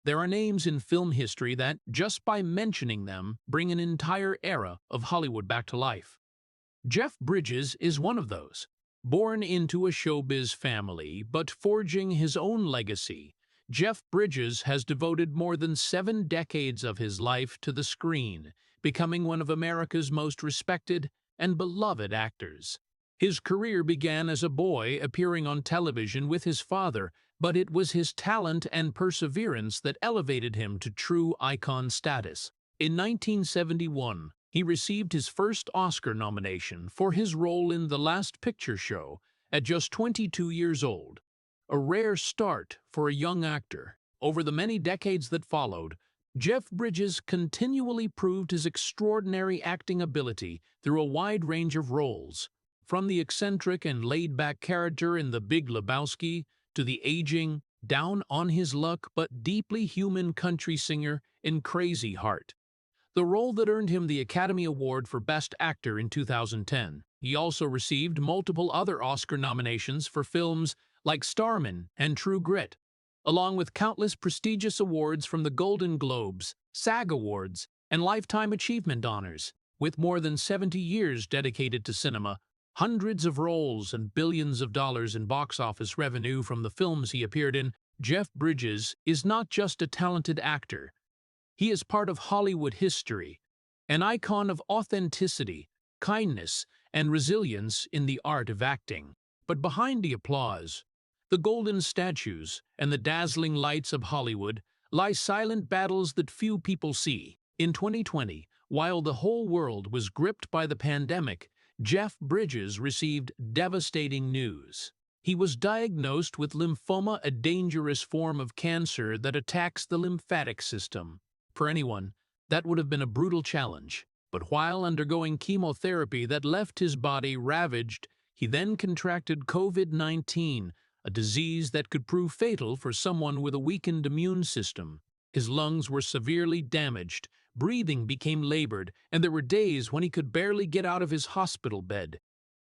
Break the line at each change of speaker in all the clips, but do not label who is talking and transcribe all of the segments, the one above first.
There are names in film history that, just by mentioning them, bring an entire era of Hollywood back to life. Jeff Bridges is one of those. Born into a showbiz family, but forging his own legacy, Jeff Bridges has devoted more than 7 decades of his life to the screen, becoming one of America's most respected and beloved actors. His career began as a boy appearing on television with his father, but it was his talent and perseverance that elevated him to true icon status. In 1971, he received his first Oscar nomination for his role in The Last Picture Show at just 22 years old, a rare start for a young actor. Over the many decades that followed, Jeff Bridges continually proved his extraordinary acting ability through a wide range of roles, from the eccentric and laid-back character in The Big Lebowski to the aging, down-on-his-luck but deeply human country singer in Crazy Heart, the role that earned him the Academy Award for Best Actor in 2010. He also received multiple other Oscar nominations for films like Starman and True Grit, along with countless prestigious awards from the Golden Globes, SAG Awards, and Lifetime Achievement Honors. With more than 70 years dedicated to cinema, hundreds of roles and billions of dollars in box office revenue from the films he appeared in, Jeff Bridges is not just a talented actor. He is part of Hollywood history, an icon of authenticity, kindness, and resilience in the art of acting. But behind the applause, the golden statues, and the dazzling lights of Hollywood lie silent battles that few people see. In 2020, while the whole world was gripped by the pandemic, Jeff Bridges received devastating news. He was diagnosed with lymphoma, a dangerous form of cancer that attacks the lymphatic system. For anyone, that would have been a brutal challenge. But while undergoing chemotherapy that left his body ravaged, he then contracted COVID-19, a disease that could prove fatal for someone with a weakened immune system. His lungs were severely damaged, breathing became labored, and there were days when he could barely get out of his hospital bed.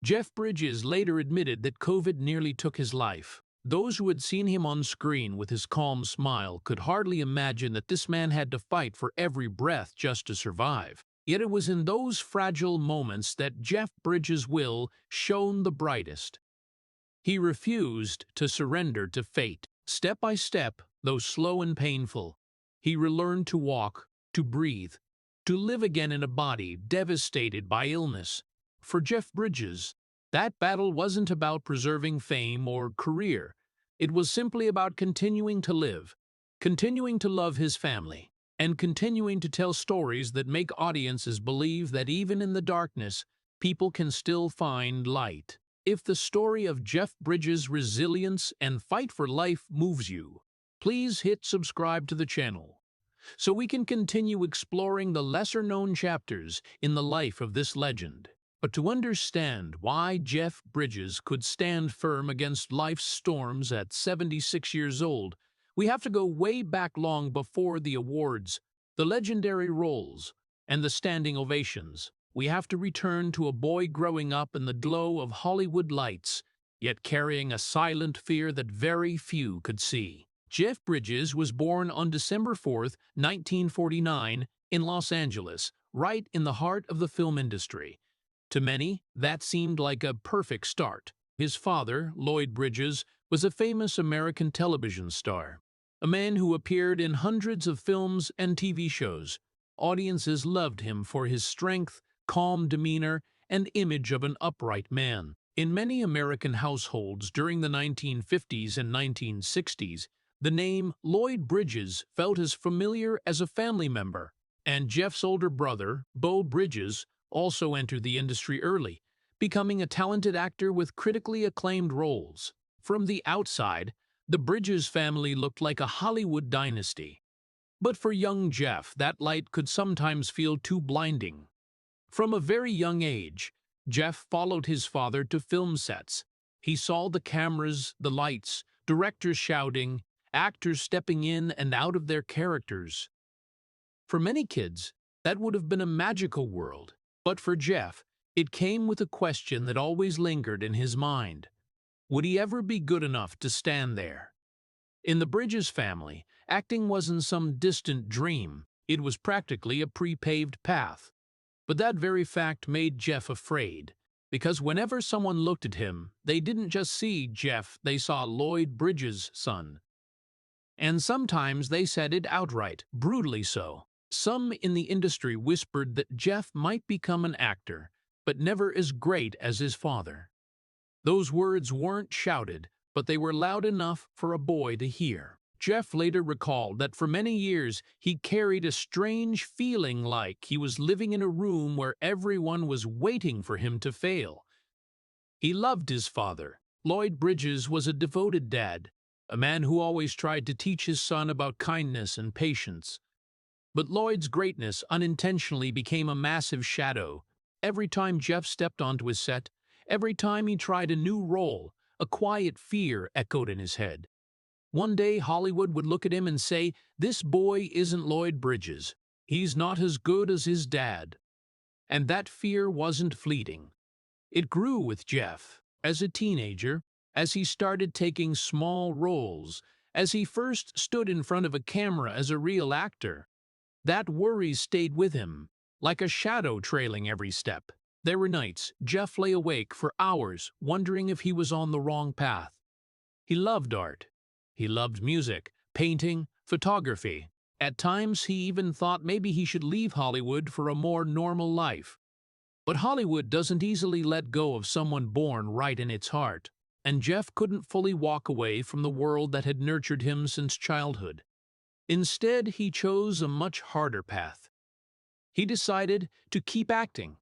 Jeff Bridges later admitted that COVID nearly took his life. Those who had seen him on screen with his calm smile could hardly imagine that this man had to fight for every breath just to survive. Yet it was in those fragile moments that Jeff Bridges' will shone the brightest. He refused to surrender to fate. Step by step, though slow and painful, he relearned to walk, to breathe, to live again in a body devastated by illness. For Jeff Bridges, that battle wasn't about preserving fame or career. It was simply about continuing to live, continuing to love his family, and continuing to tell stories that make audiences believe that even in the darkness, people can still find light. If the story of Jeff Bridges' resilience and fight for life moves you, please hit subscribe to the channel so we can continue exploring the lesser-known chapters in the life of this legend. But to understand why Jeff Bridges could stand firm against life's storms at 76 years old, we have to go way back long before the awards, the legendary roles, and the standing ovations. We have to return to a boy growing up in the glow of Hollywood lights, yet carrying a silent fear that very few could see. Jeff Bridges was born on December 4, 1949, in Los Angeles, right in the heart of the film industry. To many, that seemed like a perfect start. His father, Lloyd Bridges, was a famous American television star, a man who appeared in hundreds of films and TV shows. Audiences loved him for his strength, calm demeanor, and image of an upright man. In many American households during the 1950s and 1960s, the name Lloyd Bridges felt as familiar as a family member, and Jeff's older brother, Beau Bridges, also entered the industry early, becoming a talented actor with critically acclaimed roles. From the outside, the Bridges family looked like a Hollywood dynasty. But for young Jeff, that light could sometimes feel too blinding. From a very young age, Jeff followed his father to film sets. He saw the cameras, the lights, directors shouting, actors stepping in and out of their characters. For many kids, that would have been a magical world. But for Jeff, it came with a question that always lingered in his mind. Would he ever be good enough to stand there? In the Bridges family, Acting wasn't some distant dream. It was practically a pre-paved path. But that very fact made Jeff afraid, because whenever someone looked at him, they didn't just see Jeff, they saw Lloyd Bridges' son. And sometimes they said it outright, brutally so. Some in the industry whispered that Jeff might become an actor, but never as great as his father. Those words weren't shouted, but they were loud enough for a boy to hear. Jeff later recalled that for many years he carried a strange feeling like he was living in a room where everyone was waiting for him to fail. He loved his father. Lloyd Bridges was a devoted dad, a man who always tried to teach his son about kindness and patience. But Lloyd's greatness unintentionally became a massive shadow. Every time Jeff stepped onto his set, every time he tried a new role, a quiet fear echoed in his head. One day Hollywood would look at him and say, "This boy isn't Lloyd Bridges. He's not as good as his dad." And that fear wasn't fleeting. It grew with Jeff. As a teenager, as he started taking small roles, as he first stood in front of a camera as a real actor, that worry stayed with him, like a shadow trailing every step. There were nights Jeff lay awake for hours, wondering if he was on the wrong path. He loved art. He loved music, painting, photography. At times, he even thought maybe he should leave Hollywood for a more normal life. But Hollywood doesn't easily let go of someone born right in its heart, and Jeff couldn't fully walk away from the world that had nurtured him since childhood. Instead, he chose a much harder path. He decided to keep acting,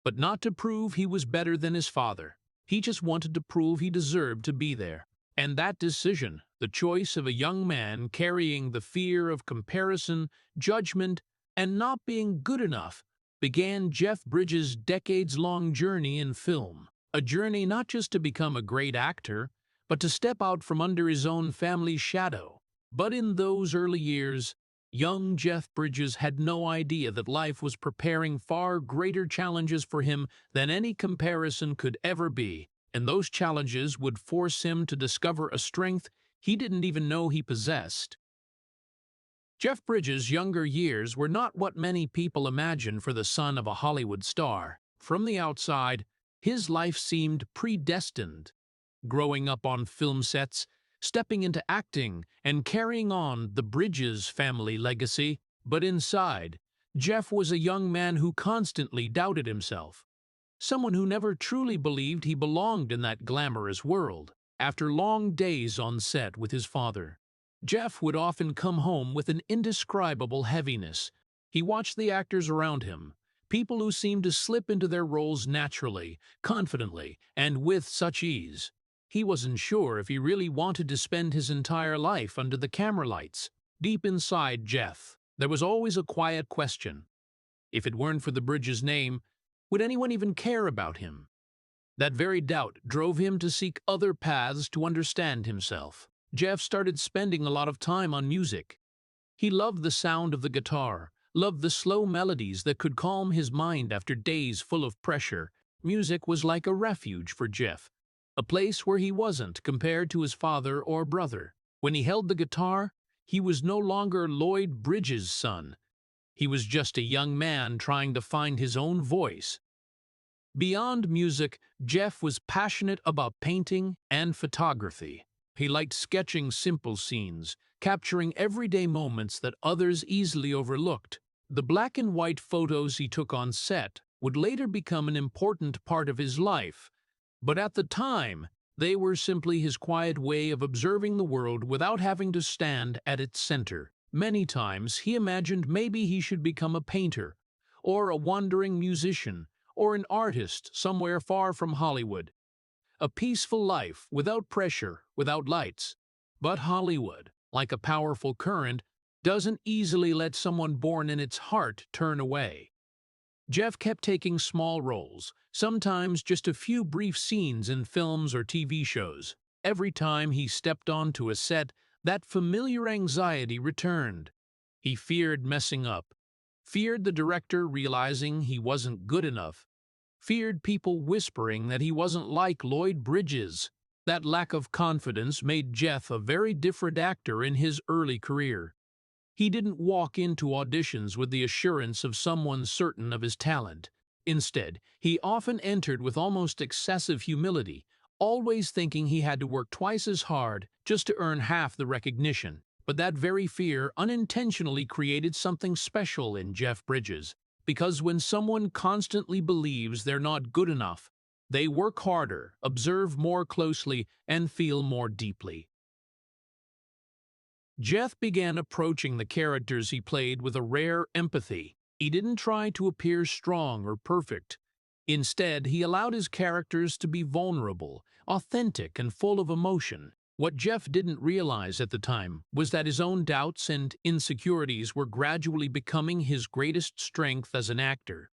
but not to prove he was better than his father. He just wanted to prove he deserved to be there. And that decision, the choice of a young man carrying the fear of comparison, judgment, and not being good enough, began Jeff Bridges' decades-long journey in film. A journey not just to become a great actor, but to step out from under his own family's shadow. But in those early years, young Jeff Bridges had no idea that life was preparing far greater challenges for him than any comparison could ever be. And those challenges would force him to discover a strength he didn't even know he possessed. Jeff Bridges' younger years were not what many people imagine for the son of a Hollywood star. From the outside, his life seemed predestined. Growing up on film sets, stepping into acting, and carrying on the Bridges family legacy. But inside, Jeff was a young man who constantly doubted himself. Someone who never truly believed he belonged in that glamorous world. After long days on set with his father, Jeff would often come home with an indescribable heaviness. He watched the actors around him, people who seemed to slip into their roles naturally, confidently, and with such ease. He wasn't sure if he really wanted to spend his entire life under the camera lights. Deep inside Jeff, there was always a quiet question. If it weren't for the Bridges name, would anyone even care about him? That very doubt drove him to seek other paths to understand himself. Jeff started spending a lot of time on music. He loved the sound of the guitar, loved the slow melodies that could calm his mind after days full of pressure. Music was like a refuge for Jeff, a place where he wasn't compared to his father or brother. When he held the guitar, he was no longer Lloyd Bridges' son. He was just a young man trying to find his own voice. Beyond music, Jeff was passionate about painting and photography. He liked sketching simple scenes, capturing everyday moments that others easily overlooked. The black and white photos he took on set would later become an important part of his life, but at the time, they were simply his quiet way of observing the world without having to stand at its center. Many times he imagined maybe he should become a painter, or a wandering musician, or an artist somewhere far from Hollywood. A peaceful life, without pressure, without lights. But Hollywood, like a powerful current, doesn't easily let someone born in its heart turn away. Jeff kept taking small roles, sometimes just a few brief scenes in films or TV shows. Every time he stepped onto a set, that familiar anxiety returned. He feared messing up, feared the director realizing he wasn't good enough, feared people whispering that he wasn't like Lloyd Bridges. That lack of confidence made Jeff a very different actor in his early career. He didn't walk into auditions with the assurance of someone certain of his talent. Instead, he often entered with almost excessive humility, always thinking he had to work twice as hard just to earn half the recognition. But that very fear unintentionally created something special in Jeff Bridges, because when someone constantly believes they're not good enough, they work harder, observe more closely, and feel more deeply. Jeff began approaching the characters he played with a rare empathy. He didn't try to appear strong or perfect. Instead, he allowed his characters to be vulnerable, authentic, and full of emotion. What Jeff didn't realize at the time was that his own doubts and insecurities were gradually becoming his greatest strength as an actor.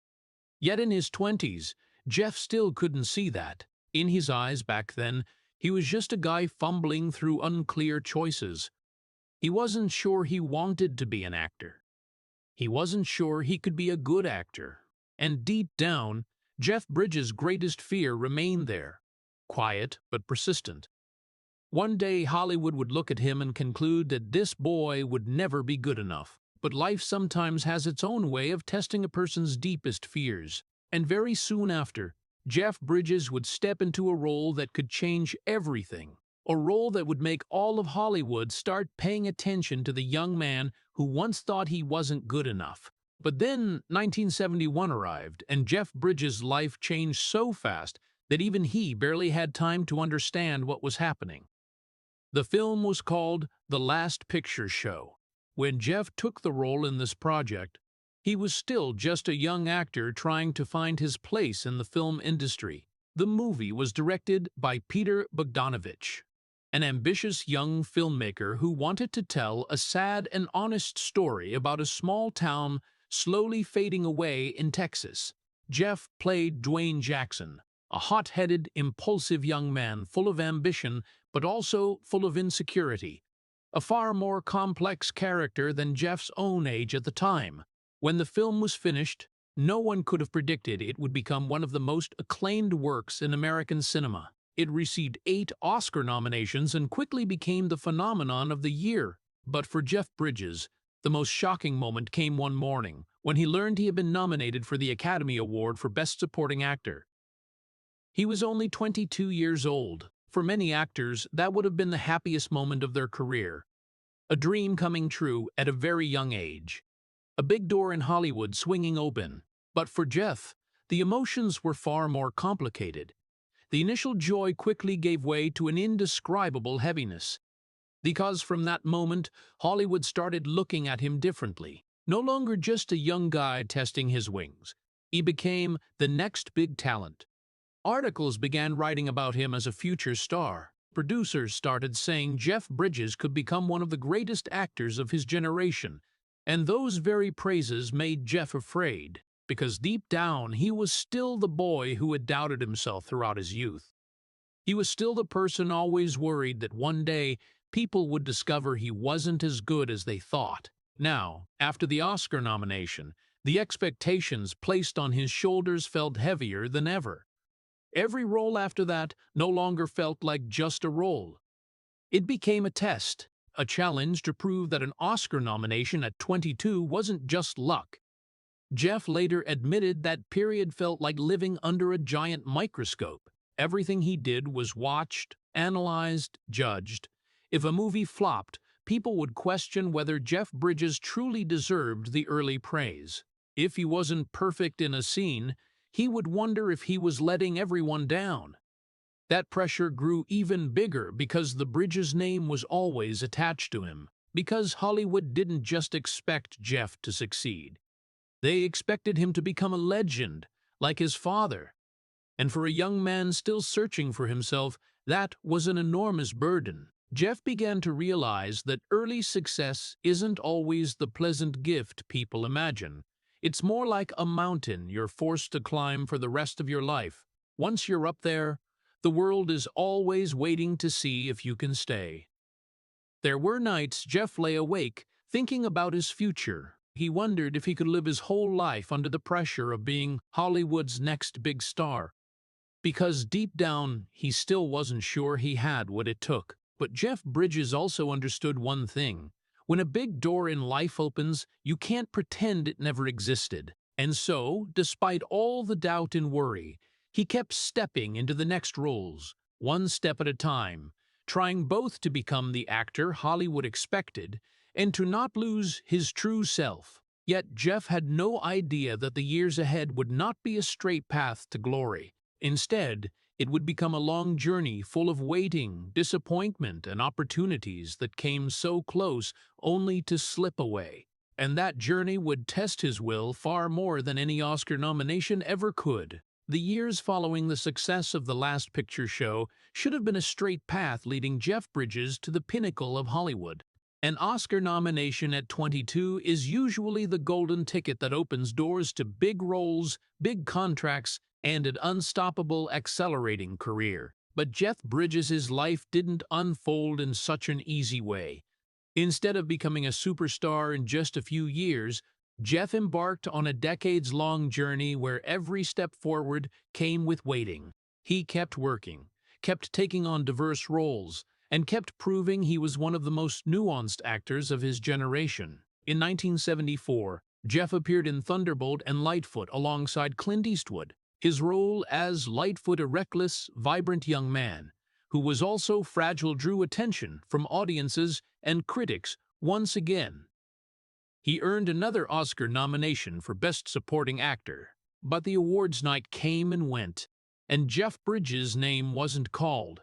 Yet in his 20s, Jeff still couldn't see that. In his eyes back then, he was just a guy fumbling through unclear choices. He wasn't sure he wanted to be an actor. He wasn't sure he could be a good actor. And deep down, Jeff Bridges' greatest fear remained there, quiet but persistent. One day Hollywood would look at him and conclude that this boy would never be good enough. But life sometimes has its own way of testing a person's deepest fears. And very soon after, Jeff Bridges would step into a role that could change everything. A role that would make all of Hollywood start paying attention to the young man who once thought he wasn't good enough. But then 1971 arrived, and Jeff Bridges' life changed so fast that even he barely had time to understand what was happening. The film was called The Last Picture Show. When Jeff took the role in this project, he was still just a young actor trying to find his place in the film industry. The movie was directed by Peter Bogdanovich, an ambitious young filmmaker who wanted to tell a sad and honest story about a small town slowly fading away in Texas. Jeff played Dwayne Jackson, a hot-headed, impulsive young man full of ambition but also full of insecurity, a far more complex character than Jeff's own age at the time. When the film was finished, no one could have predicted it would become one of the most acclaimed works in American cinema. It received 8 Oscar nominations and quickly became the phenomenon of the year. But for Jeff Bridges, the most shocking moment came one morning, when he learned he had been nominated for the Academy Award for Best Supporting Actor. He was only 22 years old. For many actors, that would have been the happiest moment of their career. A dream coming true at a very young age. A big door in Hollywood swinging open. But for Jeff, the emotions were far more complicated. The initial joy quickly gave way to an indescribable heaviness. Because from that moment, Hollywood started looking at him differently. No longer just a young guy testing his wings. He became the next big talent. Articles began writing about him as a future star. Producers started saying Jeff Bridges could become one of the greatest actors of his generation. And those very praises made Jeff afraid, because deep down he was still the boy who had doubted himself throughout his youth. He was still the person always worried that one day people would discover he wasn't as good as they thought. Now, after the Oscar nomination, the expectations placed on his shoulders felt heavier than ever. Every role after that no longer felt like just a role. It became a test, a challenge to prove that an Oscar nomination at 22 wasn't just luck. Jeff later admitted that period felt like living under a giant microscope. Everything he did was watched, analyzed, judged. If a movie flopped, people would question whether Jeff Bridges truly deserved the early praise. If he wasn't perfect in a scene, he would wonder if he was letting everyone down. That pressure grew even bigger because the Bridges name was always attached to him. Because Hollywood didn't just expect Jeff to succeed. They expected him to become a legend, like his father. And for a young man still searching for himself, that was an enormous burden. Jeff began to realize that early success isn't always the pleasant gift people imagine. It's more like a mountain you're forced to climb for the rest of your life. Once you're up there, the world is always waiting to see if you can stay. There were nights Jeff lay awake, thinking about his future. He wondered if he could live his whole life under the pressure of being Hollywood's next big star. because deep down he still wasn't sure he had what it took. But Jeff Bridges also understood one thing. When a big door in life opens, you can't pretend it never existed. And so, despite all the doubt and worry, he kept stepping into the next roles, one step at a time, trying both to become the actor Hollywood expected and to not lose his true self. Yet Jeff had no idea that the years ahead would not be a straight path to glory. Instead, it would become a long journey full of waiting, disappointment, and opportunities that came so close only to slip away. And that journey would test his will far more than any Oscar nomination ever could. The years following the success of The Last Picture Show should have been a straight path leading Jeff Bridges to the pinnacle of Hollywood. An Oscar nomination at 22 is usually the golden ticket that opens doors to big roles, big contracts, and an unstoppable, accelerating career. But Jeff Bridges' life didn't unfold in such an easy way. Instead of becoming a superstar in just a few years, Jeff embarked on a decades-long journey where every step forward came with waiting. He kept working, kept taking on diverse roles, and kept proving he was one of the most nuanced actors of his generation. In 1974, Jeff appeared in Thunderbolt and Lightfoot alongside Clint Eastwood. His role as Lightfoot, a reckless, vibrant young man, who was also fragile, drew attention from audiences and critics once again. He earned another Oscar nomination for Best Supporting Actor, but the awards night came and went, and Jeff Bridges' name wasn't called.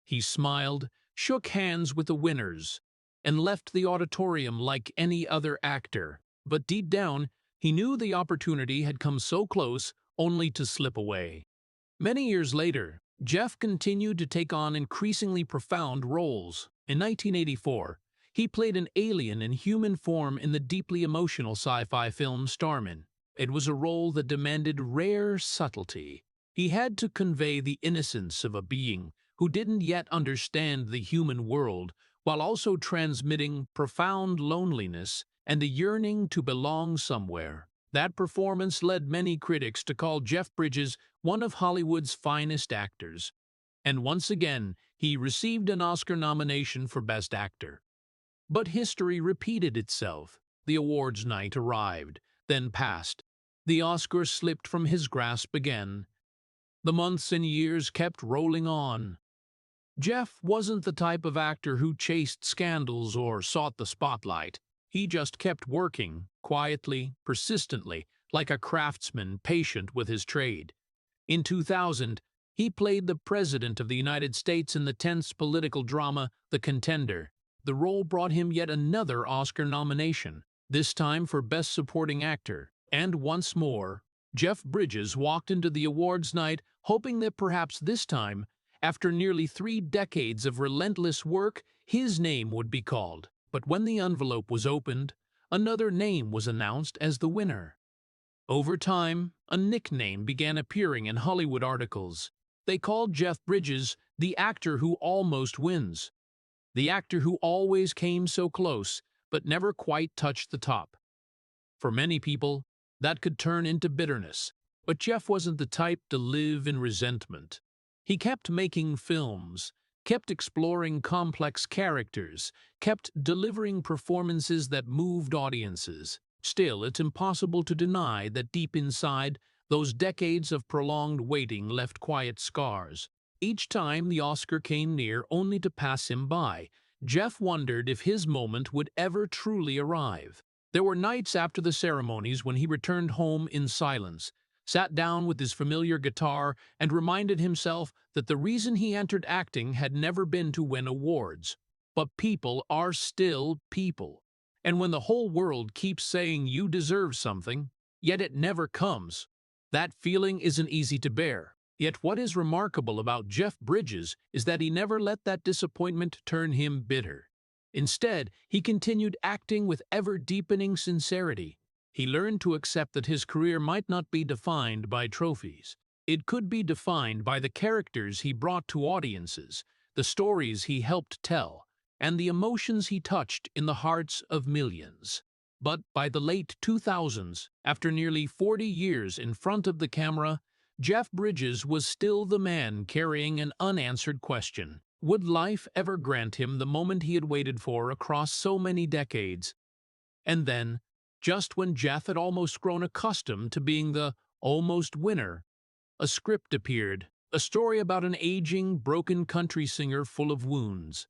He smiled, shook hands with the winners, and left the auditorium like any other actor. But deep down, he knew the opportunity had come so close only to slip away. Many years later, Jeff continued to take on increasingly profound roles. In 1984, he played an alien in human form in the deeply emotional sci-fi film Starman. It was a role that demanded rare subtlety. He had to convey the innocence of a being who didn't yet understand the human world, while also transmitting profound loneliness and a yearning to belong somewhere. That performance led many critics to call Jeff Bridges one of Hollywood's finest actors. And once again, he received an Oscar nomination for Best Actor. But history repeated itself. The awards night arrived, then passed. The Oscar slipped from his grasp again. The months and years kept rolling on. Jeff wasn't the type of actor who chased scandals or sought the spotlight. He just kept working, quietly, persistently, like a craftsman patient with his trade. In 2000, he played the President of the United States in the tense political drama The Contender. The role brought him yet another Oscar nomination, this time for Best Supporting Actor. And once more, Jeff Bridges walked into the awards night hoping that perhaps this time, after nearly 3 decades of relentless work, his name would be called. But when the envelope was opened, another name was announced as the winner. Over time, a nickname began appearing in Hollywood articles. They called Jeff Bridges the actor who almost wins, the actor who always came so close but never quite touched the top. For many people, that could turn into bitterness, but Jeff wasn't the type to live in resentment. He kept making films, kept exploring complex characters, kept delivering performances that moved audiences. Still, it's impossible to deny that deep inside, those decades of prolonged waiting left quiet scars. Each time the Oscar came near only to pass him by, Jeff wondered if his moment would ever truly arrive. There were nights after the ceremonies when he returned home in silence, sat down with his familiar guitar, and reminded himself that the reason he entered acting had never been to win awards. But people are still people. And when the whole world keeps saying you deserve something, yet it never comes, that feeling isn't easy to bear. Yet what is remarkable about Jeff Bridges is that he never let that disappointment turn him bitter. Instead, he continued acting with ever-deepening sincerity. He learned to accept that his career might not be defined by trophies. It could be defined by the characters he brought to audiences, the stories he helped tell, and the emotions he touched in the hearts of millions. But by the late 2000s, after nearly 40 years in front of the camera, Jeff Bridges was still the man carrying an unanswered question. Would life ever grant him the moment he had waited for across so many decades? And then, just when Jeff had almost grown accustomed to being the almost winner, a script appeared, a story about an aging, broken country singer full of wounds.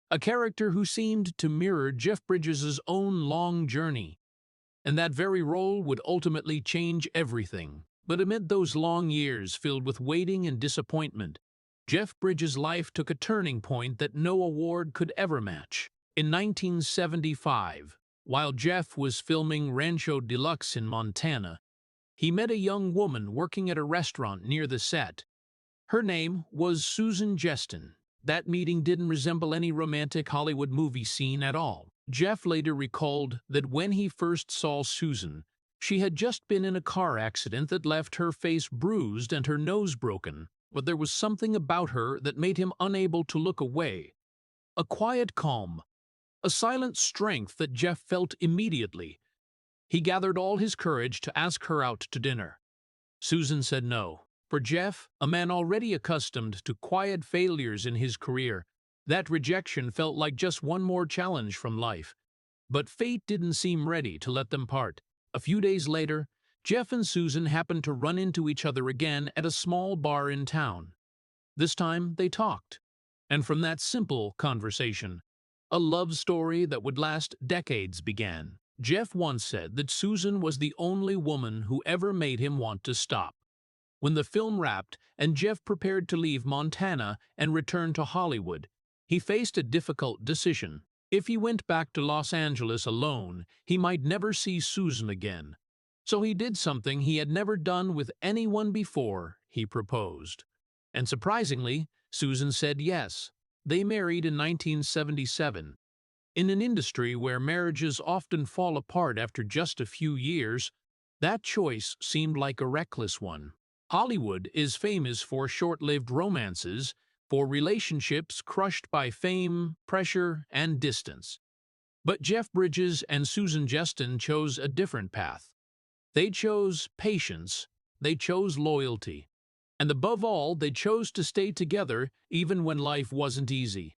A character who seemed to mirror Jeff Bridges' own long journey. And that very role would ultimately change everything. But amid those long years filled with waiting and disappointment, Jeff Bridges' life took a turning point that no award could ever match. In 1975, while Jeff was filming Rancho Deluxe in Montana, he met a young woman working at a restaurant near the set. Her name was Susan Jeston. That meeting didn't resemble any romantic Hollywood movie scene at all. Jeff later recalled that when he first saw Susan, she had just been in a car accident that left her face bruised and her nose broken, but there was something about her that made him unable to look away. A quiet calm, a silent strength that Jeff felt immediately. He gathered all his courage to ask her out to dinner. Susan said no. For Jeff, a man already accustomed to quiet failures in his career, that rejection felt like just one more challenge from life. But fate didn't seem ready to let them part. A few days later, Jeff and Susan happened to run into each other again at a small bar in town. This time, they talked. And from that simple conversation, a love story that would last decades began. Jeff once said that Susan was the only woman who ever made him want to stop. When the film wrapped and Jeff prepared to leave Montana and return to Hollywood, he faced a difficult decision. If he went back to Los Angeles alone, he might never see Susan again. So he did something he had never done with anyone before. He proposed. And surprisingly, Susan said yes. They married in 1977. In an industry where marriages often fall apart after just a few years, that choice seemed like a reckless one. Hollywood is famous for short-lived romances, for relationships crushed by fame, pressure, and distance. But Jeff Bridges and Susan Jeston chose a different path. They chose patience, they chose loyalty, and above all, they chose to stay together even when life wasn't easy.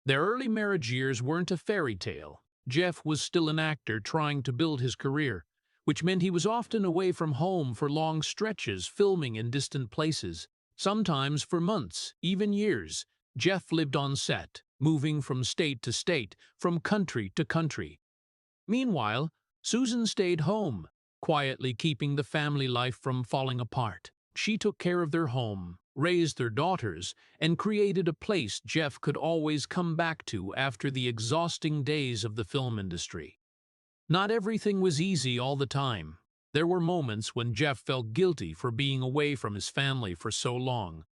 Their early marriage years weren't a fairy tale. Jeff was still an actor trying to build his career, which meant he was often away from home for long stretches, filming in distant places. Sometimes for months, even years, Jeff lived on set, moving from state to state, from country to country. Meanwhile, Susan stayed home, quietly keeping the family life from falling apart. She took care of their home, raised their daughters, and created a place Jeff could always come back to after the exhausting days of the film industry. Not everything was easy all the time. There were moments when Jeff felt guilty for being away from his family for so long.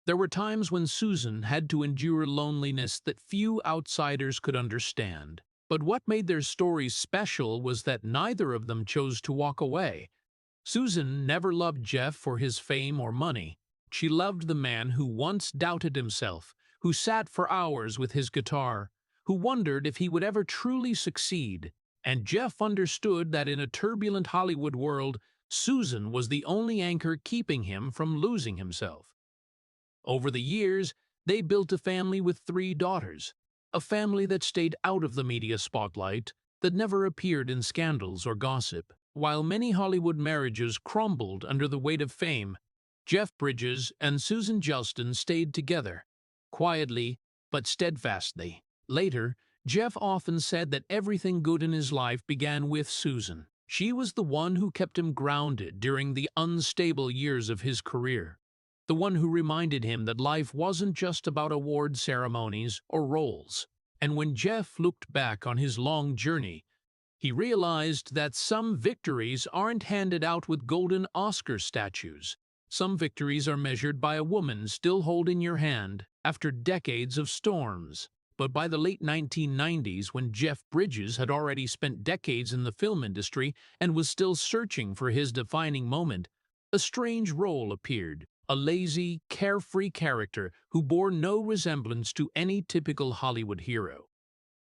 There were times when Susan had to endure loneliness that few outsiders could understand. But what made their stories special was that neither of them chose to walk away. Susan never loved Jeff for his fame or money. She loved the man who once doubted himself, who sat for hours with his guitar, who wondered if he would ever truly succeed. And Jeff understood that in a turbulent Hollywood world, Susan was the only anchor keeping him from losing himself. Over the years, they built a family with 3 daughters, a family that stayed out of the media spotlight, that never appeared in scandals or gossip. While many Hollywood marriages crumbled under the weight of fame, Jeff Bridges and Susan Jeston stayed together, quietly but steadfastly. Later, Jeff often said that everything good in his life began with Susan. She was the one who kept him grounded during the unstable years of his career, the one who reminded him that life wasn't just about award ceremonies or roles. And when Jeff looked back on his long journey, he realized that some victories aren't handed out with golden Oscar statues. Some victories are measured by a woman still holding your hand after decades of storms. But by the late 1990s, when Jeff Bridges had already spent decades in the film industry and was still searching for his defining moment, a strange role appeared, a lazy, carefree character who bore no resemblance to any typical Hollywood hero.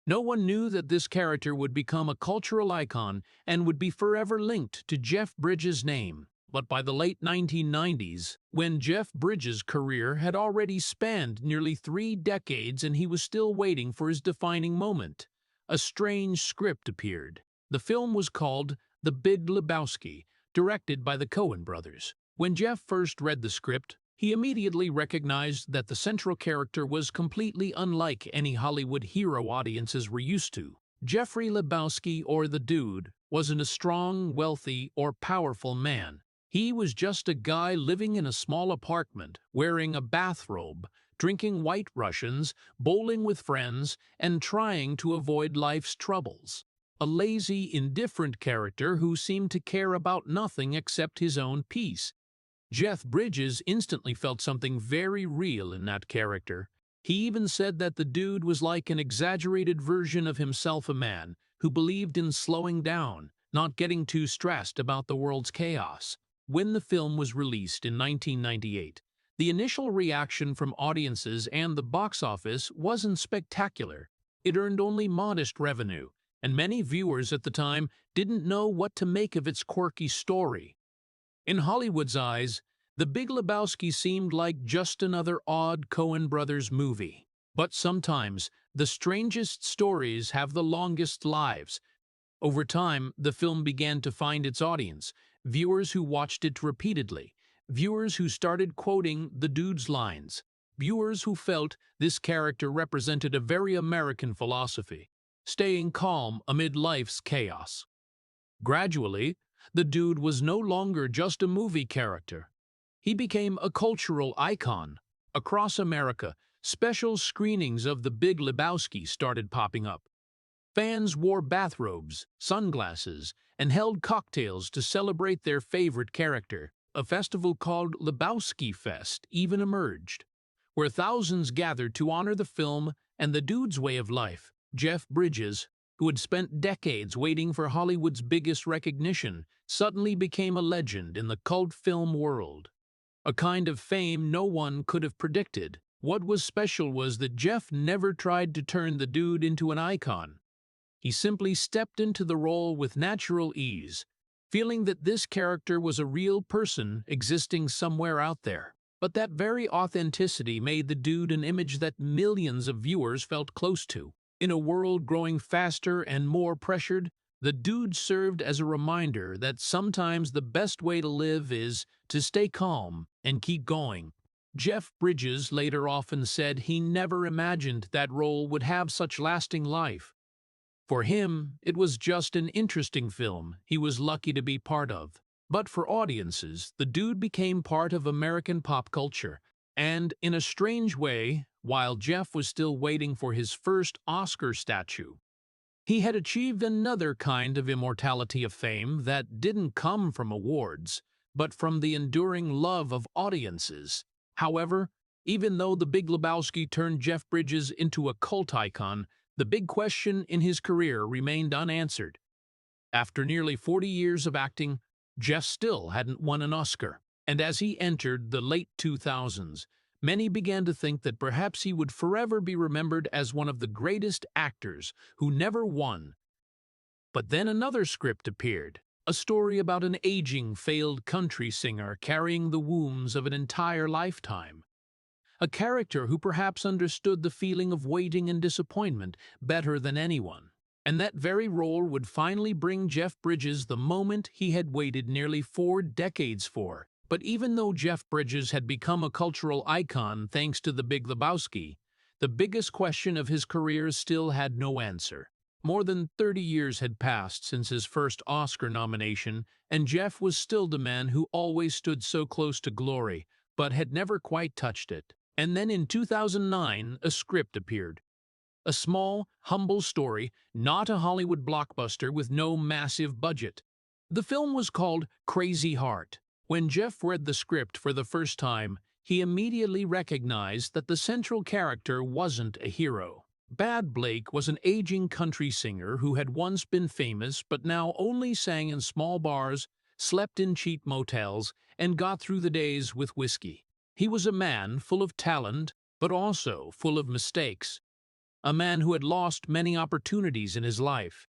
No one knew that this character would become a cultural icon and would be forever linked to Jeff Bridges' name. But by the late 1990s, when Jeff Bridges' career had already spanned nearly 3 decades and he was still waiting for his defining moment, a strange script appeared. The film was called The Big Lebowski, directed by the Coen brothers. When Jeff first read the script, he immediately recognized that the central character was completely unlike any Hollywood hero audiences were used to. Jeffrey Lebowski, or the Dude, wasn't a strong, wealthy, or powerful man. He was just a guy living in a small apartment, wearing a bathrobe, drinking White Russians, bowling with friends, and trying to avoid life's troubles. A lazy, indifferent character who seemed to care about nothing except his own peace. Jeff Bridges instantly felt something very real in that character. He even said that the Dude was like an exaggerated version of himself, a man who believed in slowing down, not getting too stressed about the world's chaos. When the film was released in 1998, the initial reaction from audiences and the box office wasn't spectacular. It earned only modest revenue, and many viewers at the time didn't know what to make of its quirky story. In Hollywood's eyes, The Big Lebowski seemed like just another odd Coen brothers movie. But sometimes, the strangest stories have the longest lives. Over time, the film began to find its audience, viewers who watched it repeatedly, viewers who started quoting the Dude's lines, viewers who felt this character represented a very American philosophy, staying calm amid life's chaos. Gradually, the Dude was no longer just a movie character. He became a cultural icon. Across America, special screenings of The Big Lebowski started popping up. Fans wore bathrobes, sunglasses, and held cocktails to celebrate their favorite character. A festival called Lebowski Fest even emerged, where thousands gathered to honor the film and the Dude's way of life. Jeff Bridges, who had spent decades waiting for Hollywood's biggest recognition, suddenly became a legend in the cult film world. A kind of fame no one could have predicted. What was special was that Jeff never tried to turn the Dude into an icon. He simply stepped into the role with natural ease, feeling that this character was a real person existing somewhere out there. But that very authenticity made the Dude an image that millions of viewers felt close to. In a world growing faster and more pressured, the Dude served as a reminder that sometimes the best way to live is to stay calm and keep going. Jeff Bridges later often said he never imagined that role would have such lasting life. For him, it was just an interesting film he was lucky to be part of. But for audiences, the Dude became part of American pop culture. And in a strange way, while Jeff was still waiting for his first Oscar statue, he had achieved another kind of immortality of fame that didn't come from awards, but from the enduring love of audiences. However, even though The Big Lebowski turned Jeff Bridges into a cult icon, the big question in his career remained unanswered. After nearly 40 years of acting, Jeff still hadn't won an Oscar. And as he entered the late 2000s, many began to think that perhaps he would forever be remembered as one of the greatest actors who never won. But then another script appeared, a story about an aging, failed country singer carrying the wounds of an entire lifetime. A character who perhaps understood the feeling of waiting and disappointment better than anyone. And that very role would finally bring Jeff Bridges the moment he had waited nearly 4 decades for. But even though Jeff Bridges had become a cultural icon thanks to The Big Lebowski, the biggest question of his career still had no answer. More than 30 years had passed since his first Oscar nomination, and Jeff was still the man who always stood so close to glory, but had never quite touched it. And then in 2009, a script appeared. A small, humble story, not a Hollywood blockbuster with no massive budget. The film was called Crazy Heart. When Jeff read the script for the first time, he immediately recognized that the central character wasn't a hero. Bad Blake was an aging country singer who had once been famous but now only sang in small bars, slept in cheap motels, and got through the days with whiskey. He was a man full of talent, but also full of mistakes. A man who had lost many opportunities in his life.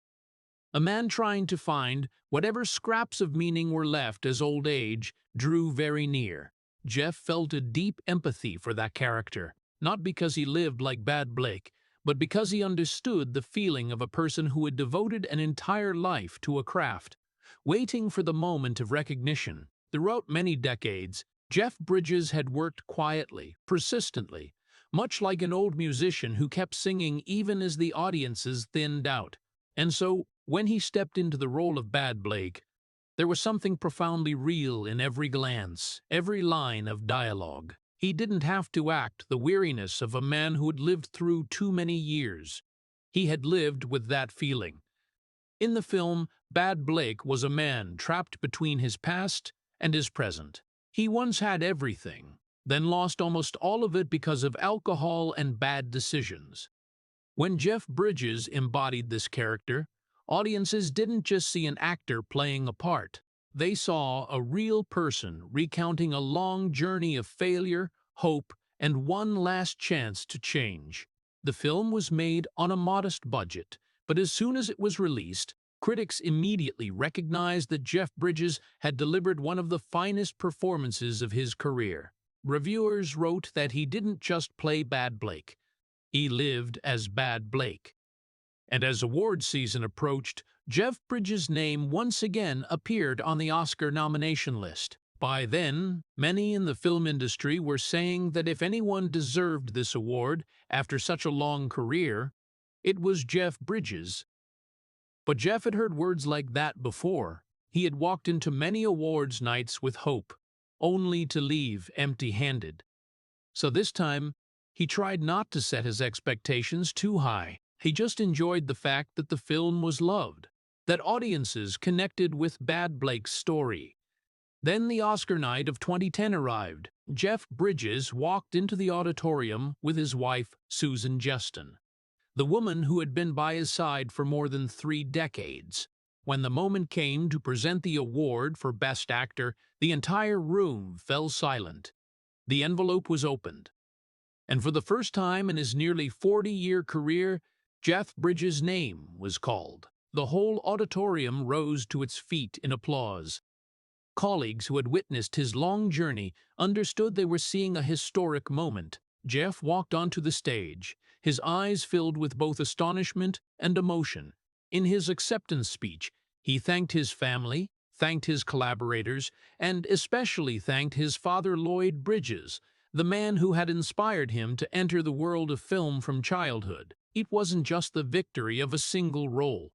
A man trying to find whatever scraps of meaning were left as old age drew very near. Jeff felt a deep empathy for that character, not because he lived like Bad Blake, but because he understood the feeling of a person who had devoted an entire life to a craft, waiting for the moment of recognition. Throughout many decades, Jeff Bridges had worked quietly, persistently, much like an old musician who kept singing even as the audiences thinned out. And so, when he stepped into the role of Bad Blake, there was something profoundly real in every glance, every line of dialogue. He didn't have to act the weariness of a man who had lived through too many years. He had lived with that feeling. In the film, Bad Blake was a man trapped between his past and his present. He once had everything, then lost almost all of it because of alcohol and bad decisions. When Jeff Bridges embodied this character, audiences didn't just see an actor playing a part. They saw a real person recounting a long journey of failure, hope, and one last chance to change. The film was made on a modest budget, but as soon as it was released, critics immediately recognized that Jeff Bridges had delivered one of the finest performances of his career. Reviewers wrote that he didn't just play Bad Blake, he lived as Bad Blake. And as awards season approached, Jeff Bridges' name once again appeared on the Oscar nomination list. By then, many in the film industry were saying that if anyone deserved this award after such a long career, it was Jeff Bridges. But Jeff had heard words like that before. He had walked into many awards nights with hope, only to leave empty-handed. So this time, he tried not to set his expectations too high. He just enjoyed the fact that the film was loved, that audiences connected with Bad Blake's story. Then the Oscar night of 2010 arrived. Jeff Bridges walked into the auditorium with his wife, Susan Justin, the woman who had been by his side for more than 3 decades. When the moment came to present the award for Best Actor, the entire room fell silent. The envelope was opened, and for the first time in his nearly 40-year career, Jeff Bridges' name was called. The whole auditorium rose to its feet in applause. Colleagues who had witnessed his long journey understood they were seeing a historic moment. Jeff walked onto the stage, his eyes filled with both astonishment and emotion. In his acceptance speech, he thanked his family, thanked his collaborators, and especially thanked his father Lloyd Bridges, the man who had inspired him to enter the world of film from childhood. It wasn't just the victory of a single role.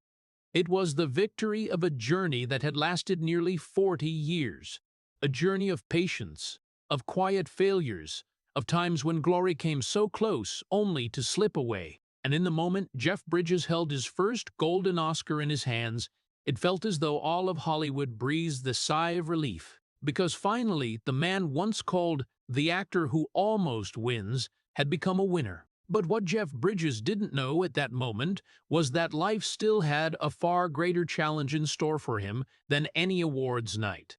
It was the victory of a journey that had lasted nearly 40 years. A journey of patience, of quiet failures, of times when glory came so close only to slip away. And in the moment Jeff Bridges held his first golden Oscar in his hands, it felt as though all of Hollywood breathed the sigh of relief. Because finally, the man once called the actor who almost wins had become a winner. But what Jeff Bridges didn't know at that moment was that life still had a far greater challenge in store for him than any awards night.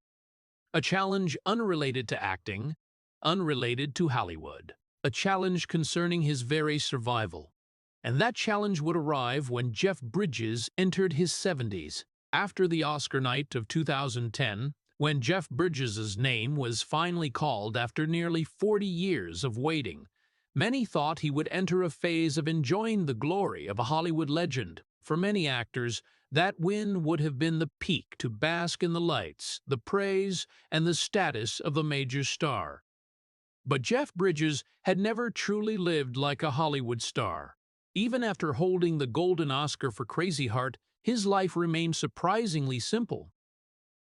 A challenge unrelated to acting, unrelated to Hollywood. A challenge concerning his very survival. And that challenge would arrive when Jeff Bridges entered his 70s. After the Oscar night of 2010, when Jeff Bridges' name was finally called after nearly 40 years of waiting, many thought he would enter a phase of enjoying the glory of a Hollywood legend. For many actors, that win would have been the peak to bask in the lights, the praise, and the status of a major star. But Jeff Bridges had never truly lived like a Hollywood star. Even after holding the Golden Oscar for Crazy Heart, his life remained surprisingly simple.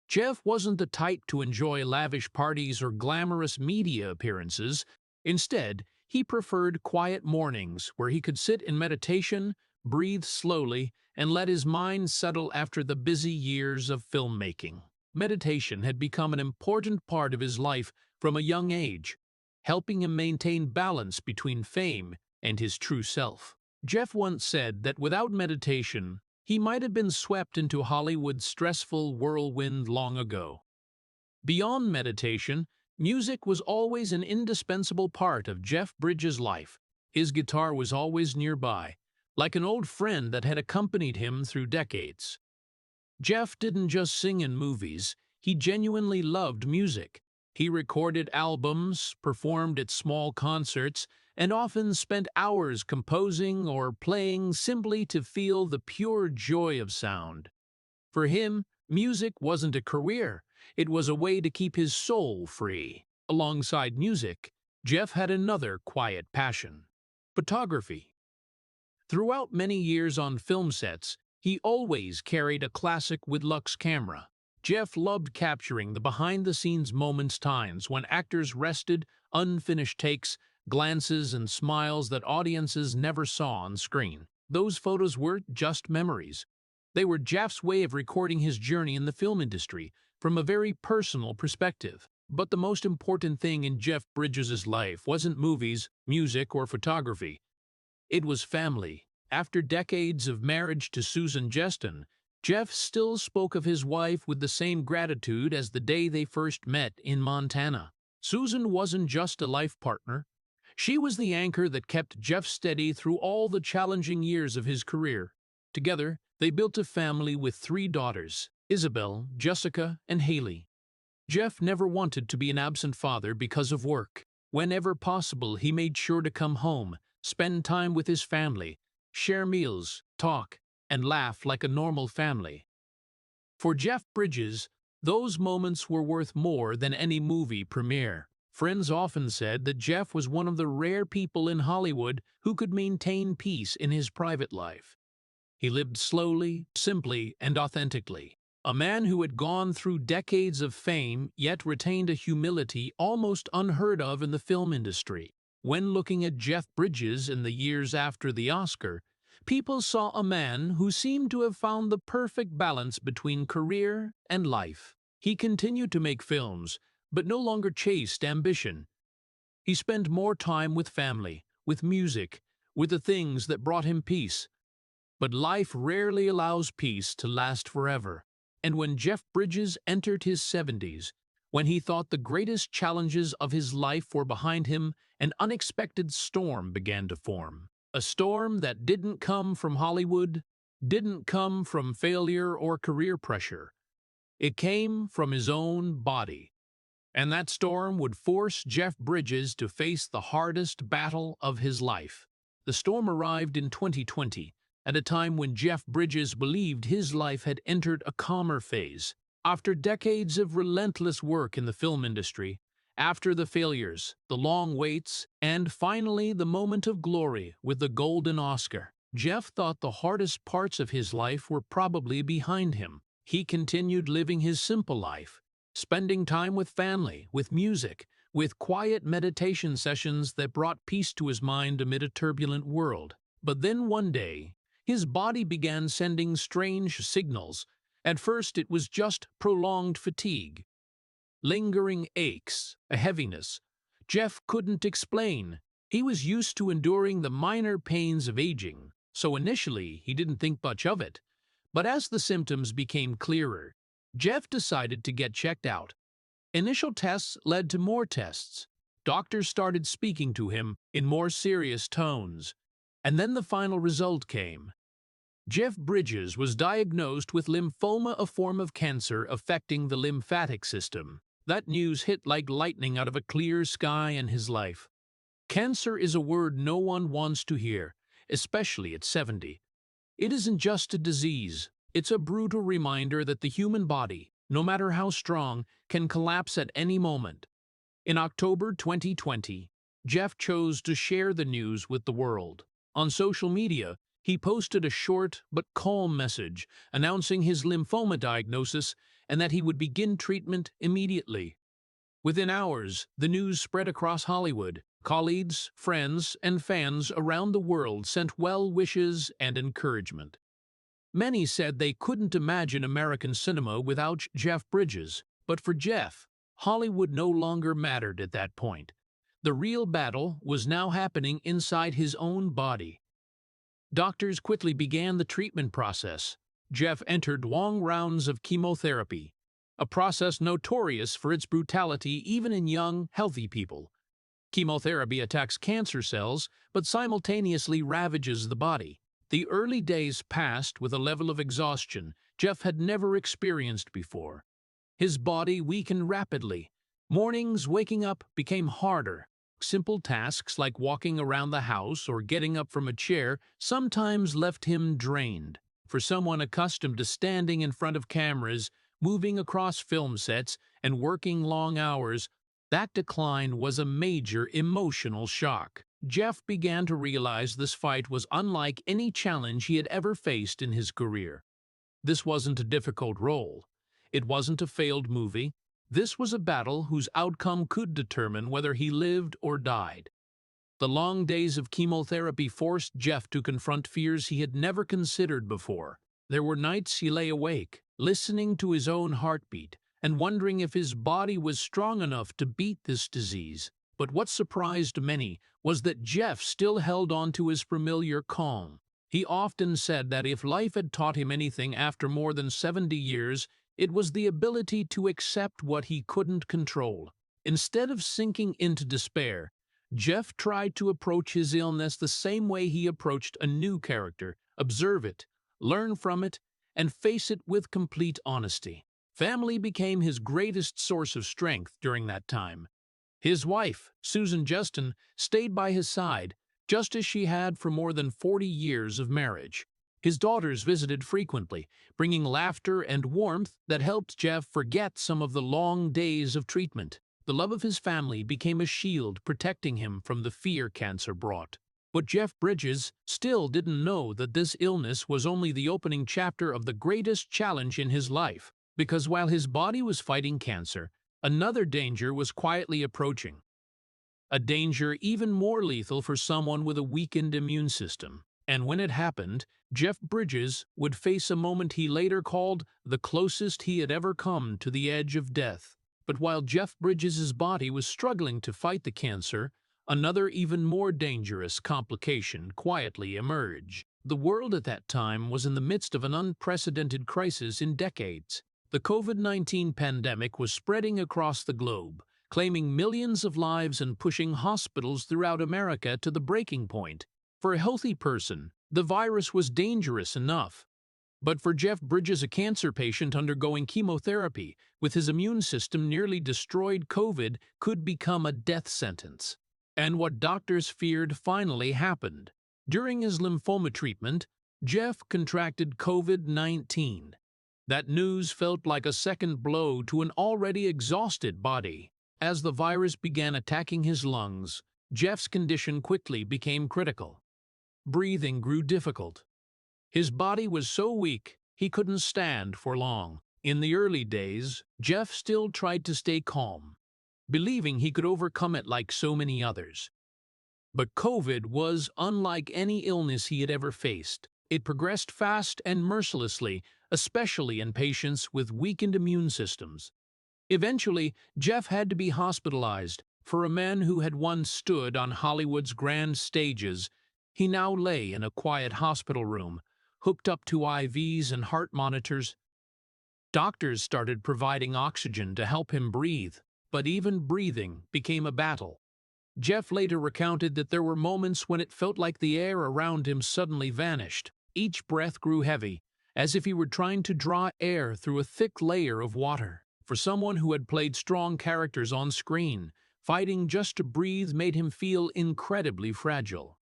Jeff wasn't the type to enjoy lavish parties or glamorous media appearances. Instead, he preferred quiet mornings where he could sit in meditation, breathe slowly, and let his mind settle after the busy years of filmmaking. Meditation had become an important part of his life from a young age, helping him maintain balance between fame and his true self. Jeff once said that without meditation, he might have been swept into Hollywood's stressful whirlwind long ago. Beyond meditation, music was always an indispensable part of Jeff Bridges' life. His guitar was always nearby, like an old friend that had accompanied him through decades. Jeff didn't just sing in movies, he genuinely loved music. He recorded albums, performed at small concerts, and often spent hours composing or playing simply to feel the pure joy of sound. For him, music wasn't a career, it was a way to keep his soul free. Alongside music, Jeff had another quiet passion: photography. Throughout many years on film sets, he always carried a classic with Lux camera. Jeff loved capturing the behind-the-scenes moments, times when actors rested, unfinished takes, glances and smiles that audiences never saw on screen. Those photos weren't just memories. They were Jeff's way of recording his journey in the film industry from a very personal perspective. But the most important thing in Jeff Bridges' life wasn't movies, music, or photography. It was family. After decades of marriage to Susan Jeston, Jeff still spoke of his wife with the same gratitude as the day they first met in Montana. Susan wasn't just a life partner. She was the anchor that kept Jeff steady through all the challenging years of his career. Together, they built a family with 3 daughters: Isabel, Jessica, and Haley. Jeff never wanted to be an absent father because of work. Whenever possible, he made sure to come home, spend time with his family, share meals, talk, and laugh like a normal family. For Jeff Bridges, those moments were worth more than any movie premiere. Friends often said that Jeff was one of the rare people in Hollywood who could maintain peace in his private life. He lived slowly, simply, and authentically. A man who had gone through decades of fame yet retained a humility almost unheard of in the film industry. When looking at Jeff Bridges in the years after the Oscar, people saw a man who seemed to have found the perfect balance between career and life. He continued to make films, but no longer chased ambition. He spent more time with family, with music, with the things that brought him peace. But life rarely allows peace to last forever. And when Jeff Bridges entered his 70s, when he thought the greatest challenges of his life were behind him, an unexpected storm began to form. A storm that didn't come from Hollywood, didn't come from failure or career pressure. It came from his own body. And that storm would force Jeff Bridges to face the hardest battle of his life. The storm arrived in 2020, at a time when Jeff Bridges believed his life had entered a calmer phase. After decades of relentless work in the film industry, after the failures, the long waits, and finally the moment of glory with the Golden Oscar, Jeff thought the hardest parts of his life were probably behind him. He continued living his simple life, spending time with family, with music, with quiet meditation sessions that brought peace to his mind amid a turbulent world. But then one day, his body began sending strange signals. At first, it was just prolonged fatigue, lingering aches, a heaviness Jeff couldn't explain. He was used to enduring the minor pains of aging, so initially he didn't think much of it. But as the symptoms became clearer, Jeff decided to get checked out. Initial tests led to more tests. Doctors started speaking to him in more serious tones. And then the final result came. Jeff Bridges was diagnosed with lymphoma, a form of cancer affecting the lymphatic system. That news hit like lightning out of a clear sky in his life. Cancer is a word no one wants to hear, especially at 70. It isn't just a disease, it's a brutal reminder that the human body, no matter how strong, can collapse at any moment. In October 2020, Jeff chose to share the news with the world. On social media, he posted a short but calm message announcing his lymphoma diagnosis and that he would begin treatment immediately. Within hours, the news spread across Hollywood. Colleagues, friends, and fans around the world sent well wishes and encouragement. Many said they couldn't imagine American cinema without Jeff Bridges, but for Jeff, Hollywood no longer mattered at that point. The real battle was now happening inside his own body. Doctors quickly began the treatment process. Jeff entered long rounds of chemotherapy, a process notorious for its brutality even in young, healthy people. Chemotherapy attacks cancer cells, but simultaneously ravages the body. The early days passed with a level of exhaustion. Jeff had never experienced before. His body weakened rapidly. Mornings waking up became harder. Simple tasks like walking around the house or getting up from a chair sometimes left him drained. For someone accustomed to standing in front of cameras, moving across film sets, and working long hours, that decline was a major emotional shock. Jeff began to realize this fight was unlike any challenge he had ever faced in his career. This wasn't a difficult role. It wasn't a failed movie. This was a battle whose outcome could determine whether he lived or died. The long days of chemotherapy forced Jeff to confront fears he had never considered before. There were nights he lay awake, listening to his own heartbeat, and wondering if his body was strong enough to beat this disease. But what surprised many was that Jeff still held on to his familiar calm. He often said that if life had taught him anything after more than 70 years, it was the ability to accept what he couldn't control. Instead of sinking into despair, Jeff tried to approach his illness the same way he approached a new character: observe it, learn from it, and face it with complete honesty. Family became his greatest source of strength during that time. His wife, Susan Justin, stayed by his side, just as she had for more than 40 years of marriage. His daughters visited frequently, bringing laughter and warmth that helped Jeff forget some of the long days of treatment. The love of his family became a shield protecting him from the fear cancer brought. But Jeff Bridges still didn't know that this illness was only the opening chapter of the greatest challenge in his life, because while his body was fighting cancer, another danger was quietly approaching. A danger even more lethal for someone with a weakened immune system. And when it happened, Jeff Bridges would face a moment he later called the closest he had ever come to the edge of death. But while Jeff Bridges' body was struggling to fight the cancer, another even more dangerous complication quietly emerged. The world at that time was in the midst of an unprecedented crisis in decades. The COVID-19 pandemic was spreading across the globe, claiming millions of lives and pushing hospitals throughout America to the breaking point. For a healthy person, the virus was dangerous enough. But for Jeff Bridges, a cancer patient undergoing chemotherapy, with his immune system nearly destroyed, COVID could become a death sentence. And what doctors feared finally happened. During his lymphoma treatment, Jeff contracted COVID-19. That news felt like a second blow to an already exhausted body. As the virus began attacking his lungs, Jeff's condition quickly became critical. Breathing grew difficult. His body was so weak, he couldn't stand for long. In the early days, Jeff still tried to stay calm, believing he could overcome it like so many others. But COVID was unlike any illness he had ever faced. It progressed fast and mercilessly, especially in patients with weakened immune systems. Eventually, Jeff had to be hospitalized. For a man who had once stood on Hollywood's grand stages, he now lay in a quiet hospital room, hooked up to IVs and heart monitors. Doctors started providing oxygen to help him breathe, but even breathing became a battle. Jeff later recounted that there were moments when it felt like the air around him suddenly vanished. Each breath grew heavy, as if he were trying to draw air through a thick layer of water. For someone who had played strong characters on screen, fighting just to breathe made him feel incredibly fragile.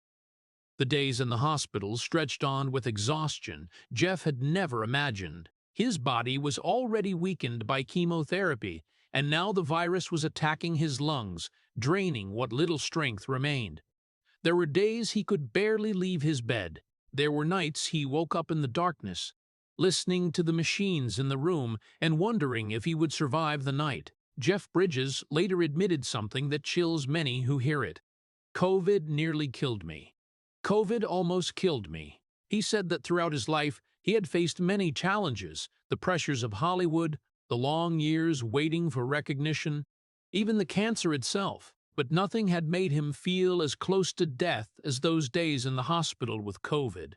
The days in the hospital stretched on with exhaustion Jeff had never imagined. His body was already weakened by chemotherapy, and now the virus was attacking his lungs, draining what little strength remained. There were days he could barely leave his bed. There were nights he woke up in the darkness, listening to the machines in the room and wondering if he would survive the night. Jeff Bridges later admitted something that chills many who hear it. COVID nearly killed me. COVID almost killed me. He said that throughout his life, he had faced many challenges: the pressures of Hollywood, the long years waiting for recognition, even the cancer itself. But nothing had made him feel as close to death as those days in the hospital with COVID.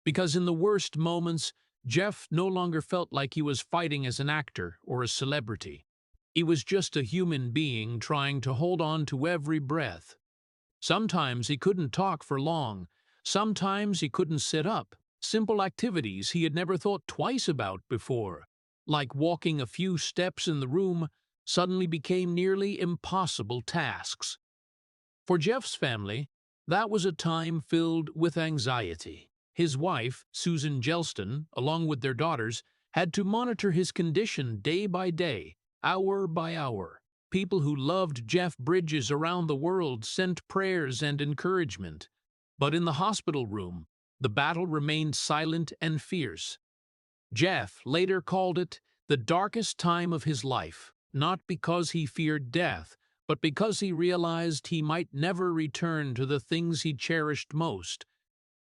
Because in the worst moments, Jeff no longer felt like he was fighting as an actor or a celebrity. He was just a human being trying to hold on to every breath. Sometimes he couldn't talk for long. Sometimes he couldn't sit up. Simple activities he had never thought twice about before, like walking a few steps in the room, suddenly became nearly impossible tasks. For Jeff's family, that was a time filled with anxiety. His wife, Susan Gelston, along with their daughters, had to monitor his condition day by day, hour by hour. People who loved Jeff Bridges around the world sent prayers and encouragement. But in the hospital room, the battle remained silent and fierce. Jeff later called it the darkest time of his life, not because he feared death, but because he realized he might never return to the things he cherished most: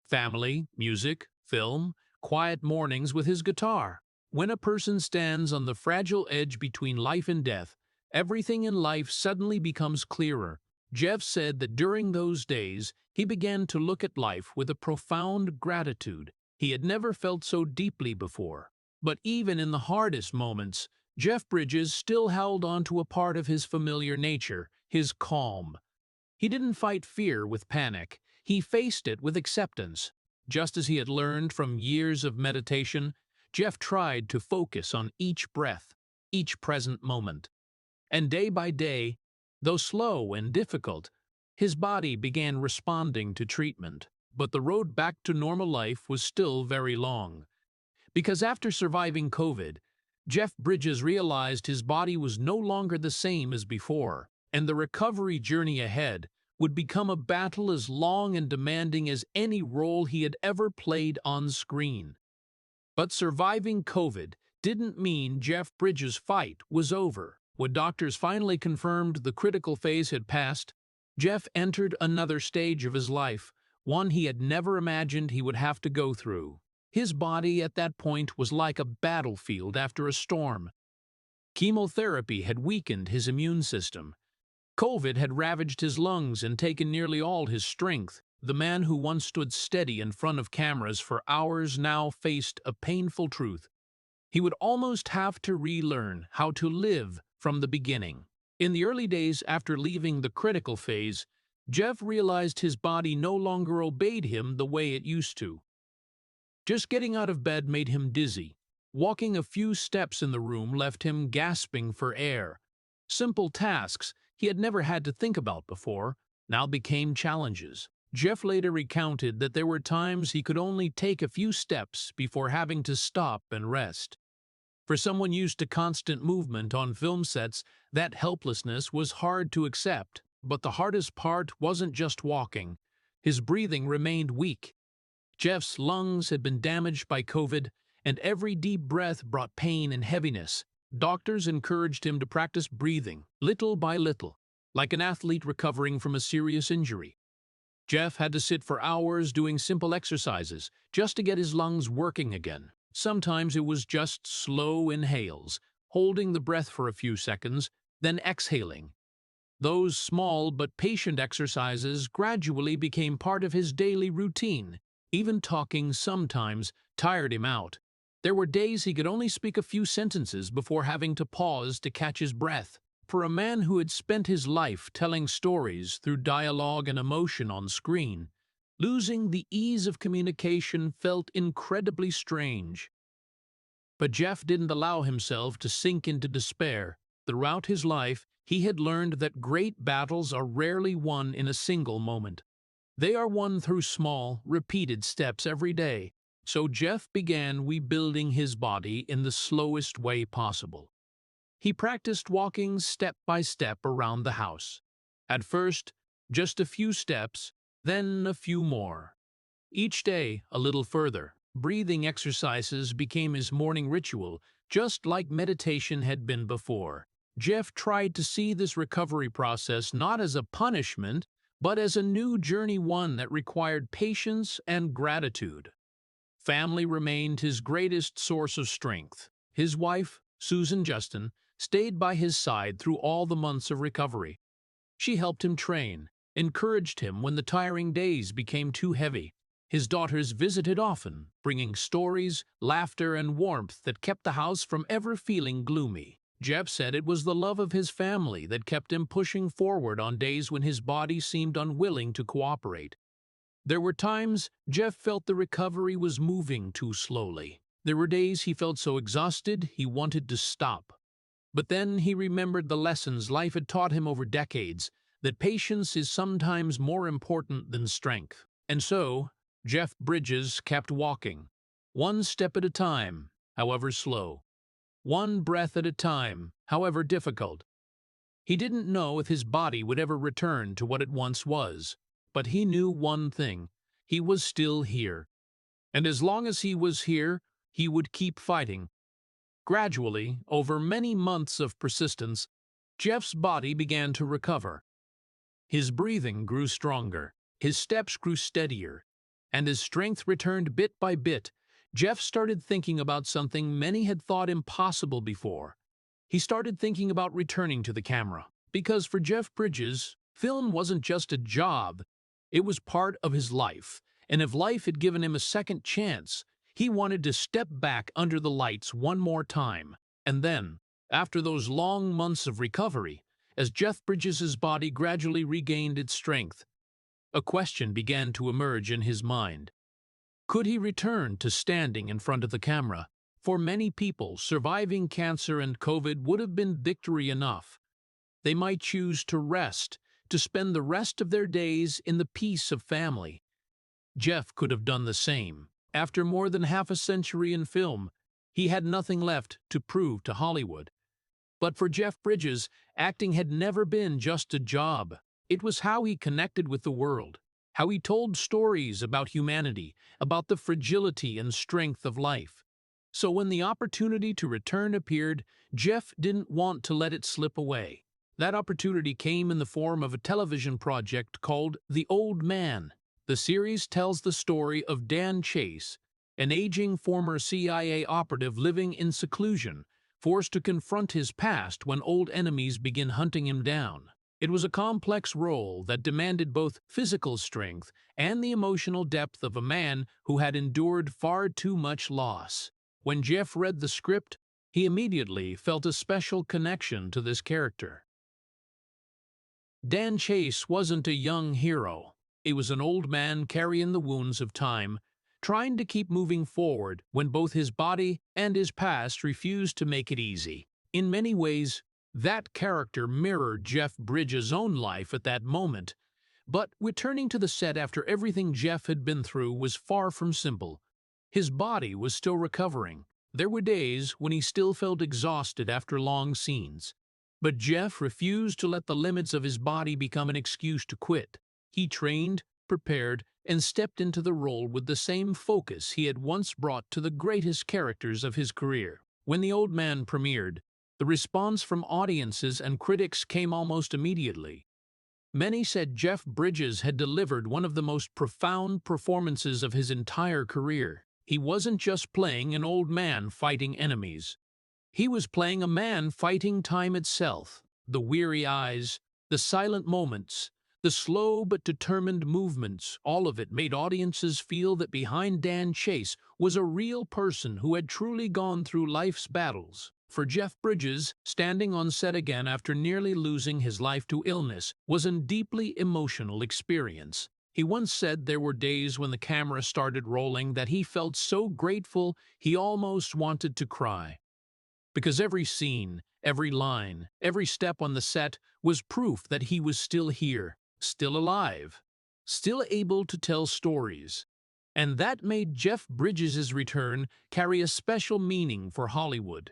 family, music, film, quiet mornings with his guitar. When a person stands on the fragile edge between life and death, everything in life suddenly becomes clearer. Jeff said that during those days, he began to look at life with a profound gratitude he had never felt so deeply before. But even in the hardest moments, Jeff Bridges still held on to a part of his familiar nature, his calm. He didn't fight fear with panic, he faced it with acceptance. Just as he had learned from years of meditation, Jeff tried to focus on each breath, each present moment. And day by day, though slow and difficult, his body began responding to treatment. But the road back to normal life was still very long. Because after surviving COVID, Jeff Bridges realized his body was no longer the same as before, and the recovery journey ahead would become a battle as long and demanding as any role he had ever played on screen. But surviving COVID didn't mean Jeff Bridges' fight was over. When doctors finally confirmed the critical phase had passed, Jeff entered another stage of his life, one he had never imagined he would have to go through. His body at that point was like a battlefield after a storm. Chemotherapy had weakened his immune system. COVID had ravaged his lungs and taken nearly all his strength. The man who once stood steady in front of cameras for hours now faced a painful truth. He would almost have to relearn how to live from the beginning. In the early days after leaving the critical phase, Jeff realized his body no longer obeyed him the way it used to. Just getting out of bed made him dizzy. Walking a few steps in the room left him gasping for air. Simple tasks he had never had to think about before now became challenges. Jeff later recounted that there were times he could only take a few steps before having to stop and rest. For someone used to constant movement on film sets, that helplessness was hard to accept. But the hardest part wasn't just walking. His breathing remained weak. Jeff's lungs had been damaged by COVID, and every deep breath brought pain and heaviness. Doctors encouraged him to practice breathing, little by little, like an athlete recovering from a serious injury. Jeff had to sit for hours doing simple exercises just to get his lungs working again. Sometimes it was just slow inhales, holding the breath for a few seconds, then exhaling. Those small but patient exercises gradually became part of his daily routine. Even talking sometimes tired him out. There were days he could only speak a few sentences before having to pause to catch his breath. For a man who had spent his life telling stories through dialogue and emotion on screen, losing the ease of communication felt incredibly strange. But Jeff didn't allow himself to sink into despair. Throughout his life, he had learned that great battles are rarely won in a single moment. They are won through small, repeated steps every day. So Jeff began rebuilding his body in the slowest way possible. He practiced walking step by step around the house. At first, just a few steps, then a few more. Each day, a little further. Breathing exercises became his morning ritual, just like meditation had been before. Jeff tried to see this recovery process not as a punishment, but as a new journey, one that required patience and gratitude. Family remained his greatest source of strength. His wife, Susan Justin, stayed by his side through all the months of recovery. She helped him train, encouraged him when the tiring days became too heavy. His daughters visited often, bringing stories, laughter, and warmth that kept the house from ever feeling gloomy. Jeff said it was the love of his family that kept him pushing forward on days when his body seemed unwilling to cooperate. There were times Jeff felt the recovery was moving too slowly. There were days he felt so exhausted he wanted to stop. But then he remembered the lessons life had taught him over decades, that patience is sometimes more important than strength. And so, Jeff Bridges kept walking, one step at a time, however slow, one breath at a time, however difficult. He didn't know if his body would ever return to what it once was, but he knew one thing: he was still here. And as long as he was here, he would keep fighting. Gradually, over many months of persistence, Jeff's body began to recover. His breathing grew stronger, his steps grew steadier, and his strength returned bit by bit. Jeff started thinking about something many had thought impossible before. He started thinking about returning to the camera. Because for Jeff Bridges, film wasn't just a job, it was part of his life. And if life had given him a second chance, he wanted to step back under the lights one more time. And then, after those long months of recovery, as Jeff Bridges' body gradually regained its strength, a question began to emerge in his mind. Could he return to standing in front of the camera? For many people, surviving cancer and COVID would have been victory enough. They might choose to rest, to spend the rest of their days in the peace of family. Jeff could have done the same. After more than half a century in film, he had nothing left to prove to Hollywood. But for Jeff Bridges, acting had never been just a job. It was how he connected with the world, how he told stories about humanity, about the fragility and strength of life. So when the opportunity to return appeared, Jeff didn't want to let it slip away. That opportunity came in the form of a television project called The Old Man. The series tells the story of Dan Chase, an aging former CIA operative living in seclusion, forced to confront his past when old enemies begin hunting him down. It was a complex role that demanded both physical strength and the emotional depth of a man who had endured far too much loss. When Jeff read the script, he immediately felt a special connection to this character. Dan Chase wasn't a young hero. He was an old man carrying the wounds of time, trying to keep moving forward when both his body and his past refused to make it easy. In many ways, that character mirrored Jeff Bridges' own life at that moment. But returning to the set after everything Jeff had been through was far from simple. His body was still recovering. There were days when he still felt exhausted after long scenes. But Jeff refused to let the limits of his body become an excuse to quit. He trained, prepared, and stepped into the role with the same focus he had once brought to the greatest characters of his career. When The Old Man premiered, the response from audiences and critics came almost immediately. Many said Jeff Bridges had delivered one of the most profound performances of his entire career. He wasn't just playing an old man fighting enemies. He was playing a man fighting time itself. The weary eyes, the silent moments, the slow but determined movements, all of it made audiences feel that behind Dan Chase was a real person who had truly gone through life's battles. For Jeff Bridges, standing on set again after nearly losing his life to illness was a deeply emotional experience. He once said there were days when the camera started rolling that he felt so grateful he almost wanted to cry. Because every scene, every line, every step on the set was proof that he was still here, still alive, still able to tell stories. And that made Jeff Bridges' return carry a special meaning for Hollywood.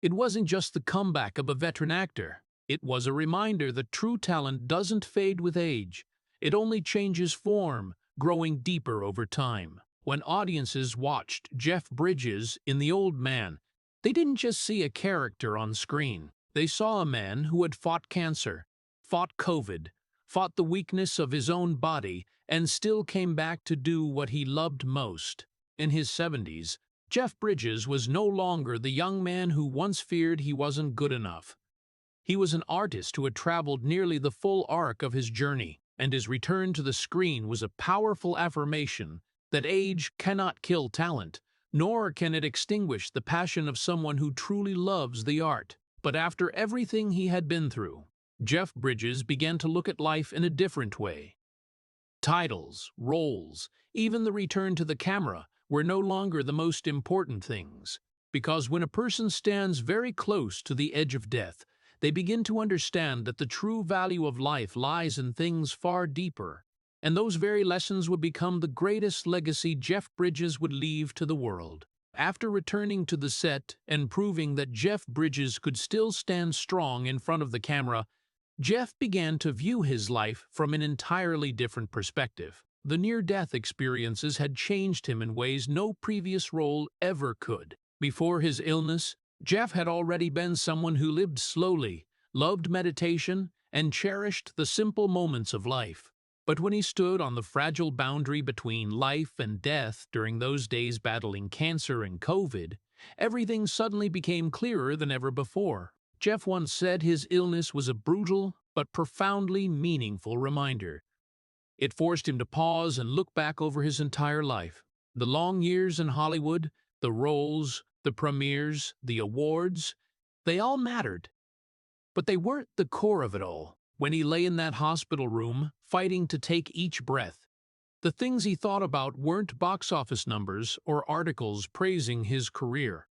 It wasn't just the comeback of a veteran actor. It was a reminder that true talent doesn't fade with age. It only changes form, growing deeper over time. When audiences watched Jeff Bridges in The Old Man, they didn't just see a character on screen. They saw a man who had fought cancer, fought COVID, fought the weakness of his own body, and still came back to do what he loved most. In his 70s, Jeff Bridges was no longer the young man who once feared he wasn't good enough. He was an artist who had traveled nearly the full arc of his journey, and his return to the screen was a powerful affirmation that age cannot kill talent, nor can it extinguish the passion of someone who truly loves the art. But after everything he had been through, Jeff Bridges began to look at life in a different way. Titles, roles, even the return to the camera were no longer the most important things, because when a person stands very close to the edge of death, they begin to understand that the true value of life lies in things far deeper, and those very lessons would become the greatest legacy Jeff Bridges would leave to the world. After returning to the set and proving that Jeff Bridges could still stand strong in front of the camera, Jeff began to view his life from an entirely different perspective. The near-death experiences had changed him in ways no previous role ever could. Before his illness, Jeff had already been someone who lived slowly, loved meditation, and cherished the simple moments of life. But when he stood on the fragile boundary between life and death during those days battling cancer and COVID, everything suddenly became clearer than ever before. Jeff once said his illness was a brutal but profoundly meaningful reminder. It forced him to pause and look back over his entire life. The long years in Hollywood, the roles, the premieres, the awards, they all mattered. But they weren't the core of it all. When he lay in that hospital room, fighting to take each breath, the things he thought about weren't box office numbers or articles praising his career.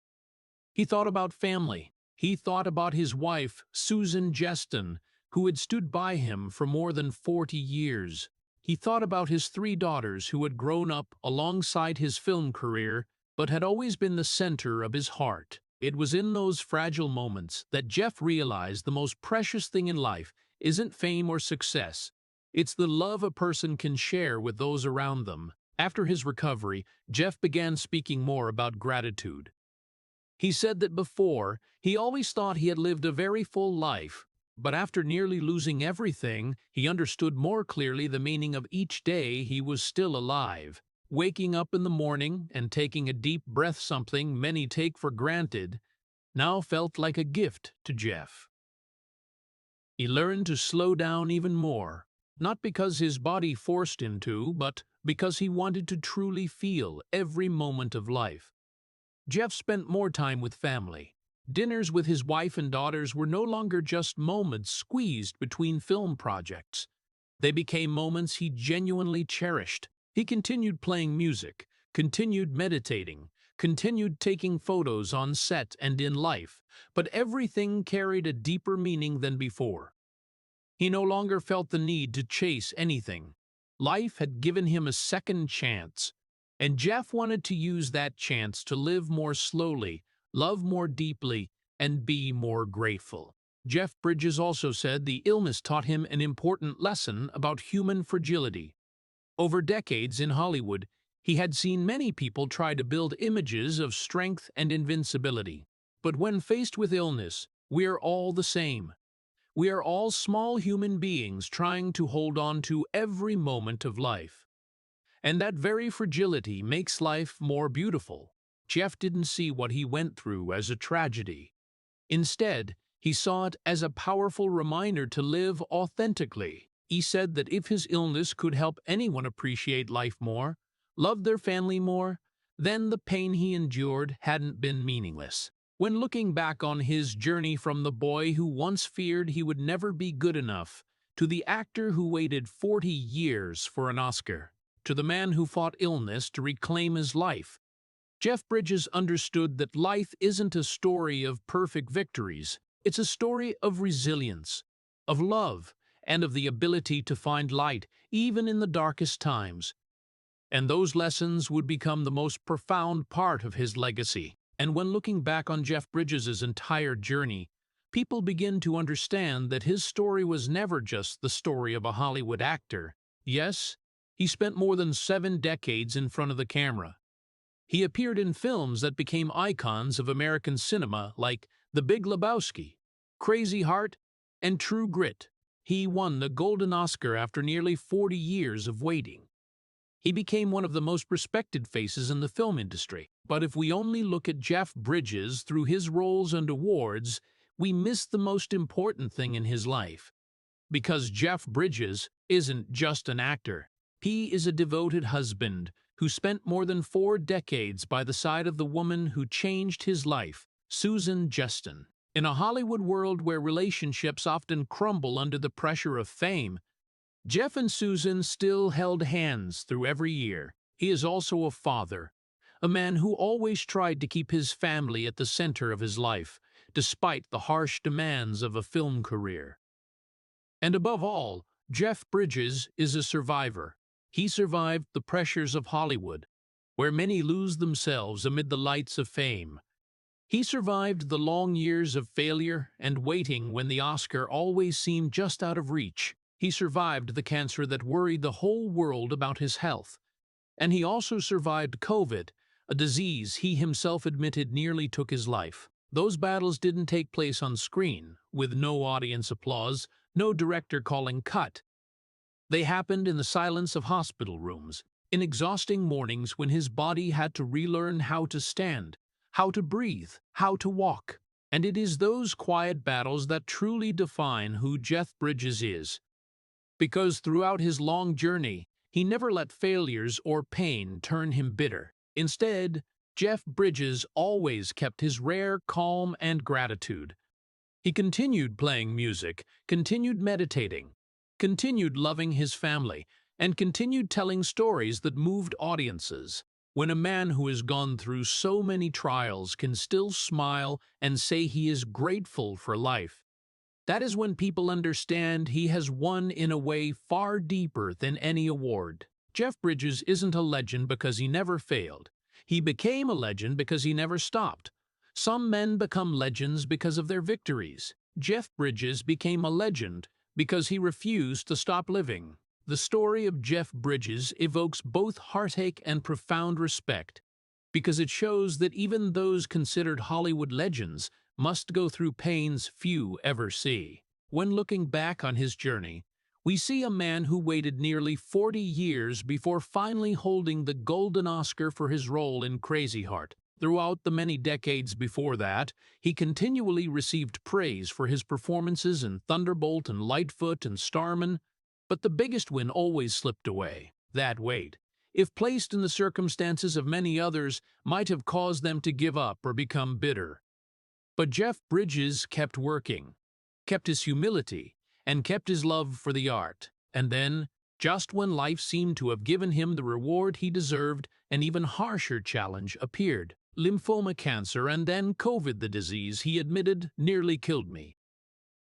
He thought about family. He thought about his wife, Susan Jeston, who had stood by him for more than 40 years. He thought about his 3 daughters who had grown up alongside his film career but had always been the center of his heart. It was in those fragile moments that Jeff realized the most precious thing in life isn't fame or success. It's the love a person can share with those around them. After his recovery, Jeff began speaking more about gratitude. He said that before, he always thought he had lived a very full life, but after nearly losing everything, he understood more clearly the meaning of each day he was still alive. Waking up in the morning and taking a deep breath, something many take for granted, now felt like a gift to Jeff. He learned to slow down even more, not because his body forced him to, but because he wanted to truly feel every moment of life. Jeff spent more time with family. Dinners with his wife and daughters were no longer just moments squeezed between film projects. They became moments he genuinely cherished. He continued playing music, continued meditating, continued taking photos on set and in life, but everything carried a deeper meaning than before. He no longer felt the need to chase anything. Life had given him a second chance, and Jeff wanted to use that chance to live more slowly, love more deeply, and be more grateful. Jeff Bridges also said the illness taught him an important lesson about human fragility. Over decades in Hollywood, he had seen many people try to build images of strength and invincibility. But when faced with illness, we are all the same. We are all small human beings trying to hold on to every moment of life. And that very fragility makes life more beautiful. Jeff didn't see what he went through as a tragedy. Instead, he saw it as a powerful reminder to live authentically. He said that if his illness could help anyone appreciate life more, love their family more, then the pain he endured hadn't been meaningless. When looking back on his journey from the boy who once feared he would never be good enough, to the actor who waited 40 years for an Oscar, to the man who fought illness to reclaim his life, Jeff Bridges understood that life isn't a story of perfect victories. It's a story of resilience, of love, and of the ability to find light even in the darkest times. And those lessons would become the most profound part of his legacy. And when looking back on Jeff Bridges' entire journey, people begin to understand that his story was never just the story of a Hollywood actor. Yes, he spent more than 7 decades in front of the camera. He appeared in films that became icons of American cinema like The Big Lebowski, Crazy Heart, and True Grit. He won the Golden Oscar after nearly 40 years of waiting. He became one of the most respected faces in the film industry. But if we only look at Jeff Bridges through his roles and awards, we miss the most important thing in his life. Because Jeff Bridges isn't just an actor. He is a devoted husband who spent more than 4 decades by the side of the woman who changed his life, Susan Jeston. In a Hollywood world where relationships often crumble under the pressure of fame, Jeff and Susan still held hands through every year. He is also a father, a man who always tried to keep his family at the center of his life, despite the harsh demands of a film career. And above all, Jeff Bridges is a survivor. He survived the pressures of Hollywood, where many lose themselves amid the lights of fame. He survived the long years of failure and waiting when the Oscar always seemed just out of reach. He survived the cancer that worried the whole world about his health. And he also survived COVID, a disease he himself admitted nearly took his life. Those battles didn't take place on screen, with no audience applause, no director calling cut. They happened in the silence of hospital rooms, in exhausting mornings when his body had to relearn how to stand, how to breathe, how to walk. And it is those quiet battles that truly define who Jeff Bridges is. Because throughout his long journey, he never let failures or pain turn him bitter. Instead, Jeff Bridges always kept his rare calm and gratitude. He continued playing music, continued meditating, continued loving his family, and continued telling stories that moved audiences. When a man who has gone through so many trials can still smile and say he is grateful for life, that is when people understand he has won in a way far deeper than any award. Jeff Bridges isn't a legend because he never failed. He became a legend because he never stopped. Some men become legends because of their victories. Jeff Bridges became a legend because he refused to stop living. The story of Jeff Bridges evokes both heartache and profound respect, because it shows that even those considered Hollywood legends must go through pains few ever see. When looking back on his journey, we see a man who waited nearly 40 years before finally holding the Golden Oscar for his role in Crazy Heart. Throughout the many decades before that, he continually received praise for his performances in Thunderbolt and Lightfoot and Starman, but the biggest win always slipped away. That wait, if placed in the circumstances of many others, might have caused them to give up or become bitter. But Jeff Bridges kept working, kept his humility, and kept his love for the art. And then, just when life seemed to have given him the reward he deserved, an even harsher challenge appeared. Lymphoma cancer and then COVID, the disease, he admitted, nearly killed me.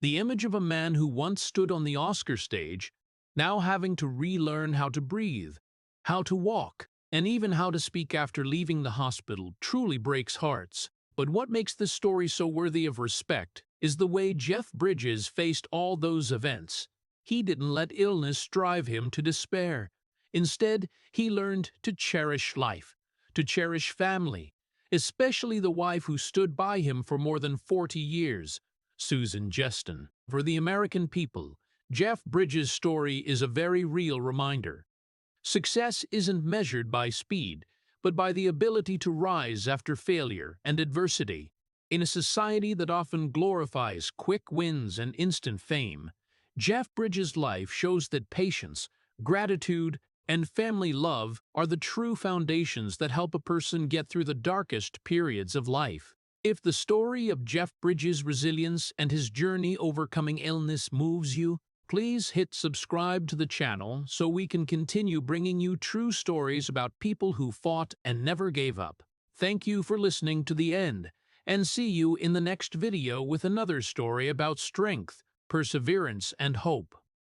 The image of a man who once stood on the Oscar stage, now having to relearn how to breathe, how to walk, and even how to speak after leaving the hospital truly breaks hearts. But what makes this story so worthy of respect is the way Jeff Bridges faced all those events. He didn't let illness drive him to despair. Instead, he learned to cherish life, to cherish family, especially the wife who stood by him for more than 40 years, Susan Jeston. For the American people, Jeff Bridges' story is a very real reminder. Success isn't measured by speed, but by the ability to rise after failure and adversity. In a society that often glorifies quick wins and instant fame, Jeff Bridges' life shows that patience, gratitude, and family love are the true foundations that help a person get through the darkest periods of life. If the story of Jeff Bridges' resilience and his journey overcoming illness moves you, please hit subscribe to the channel so we can continue bringing you true stories about people who fought and never gave up. Thank you for listening to the end, and see you in the next video with another story about strength, perseverance, and hope.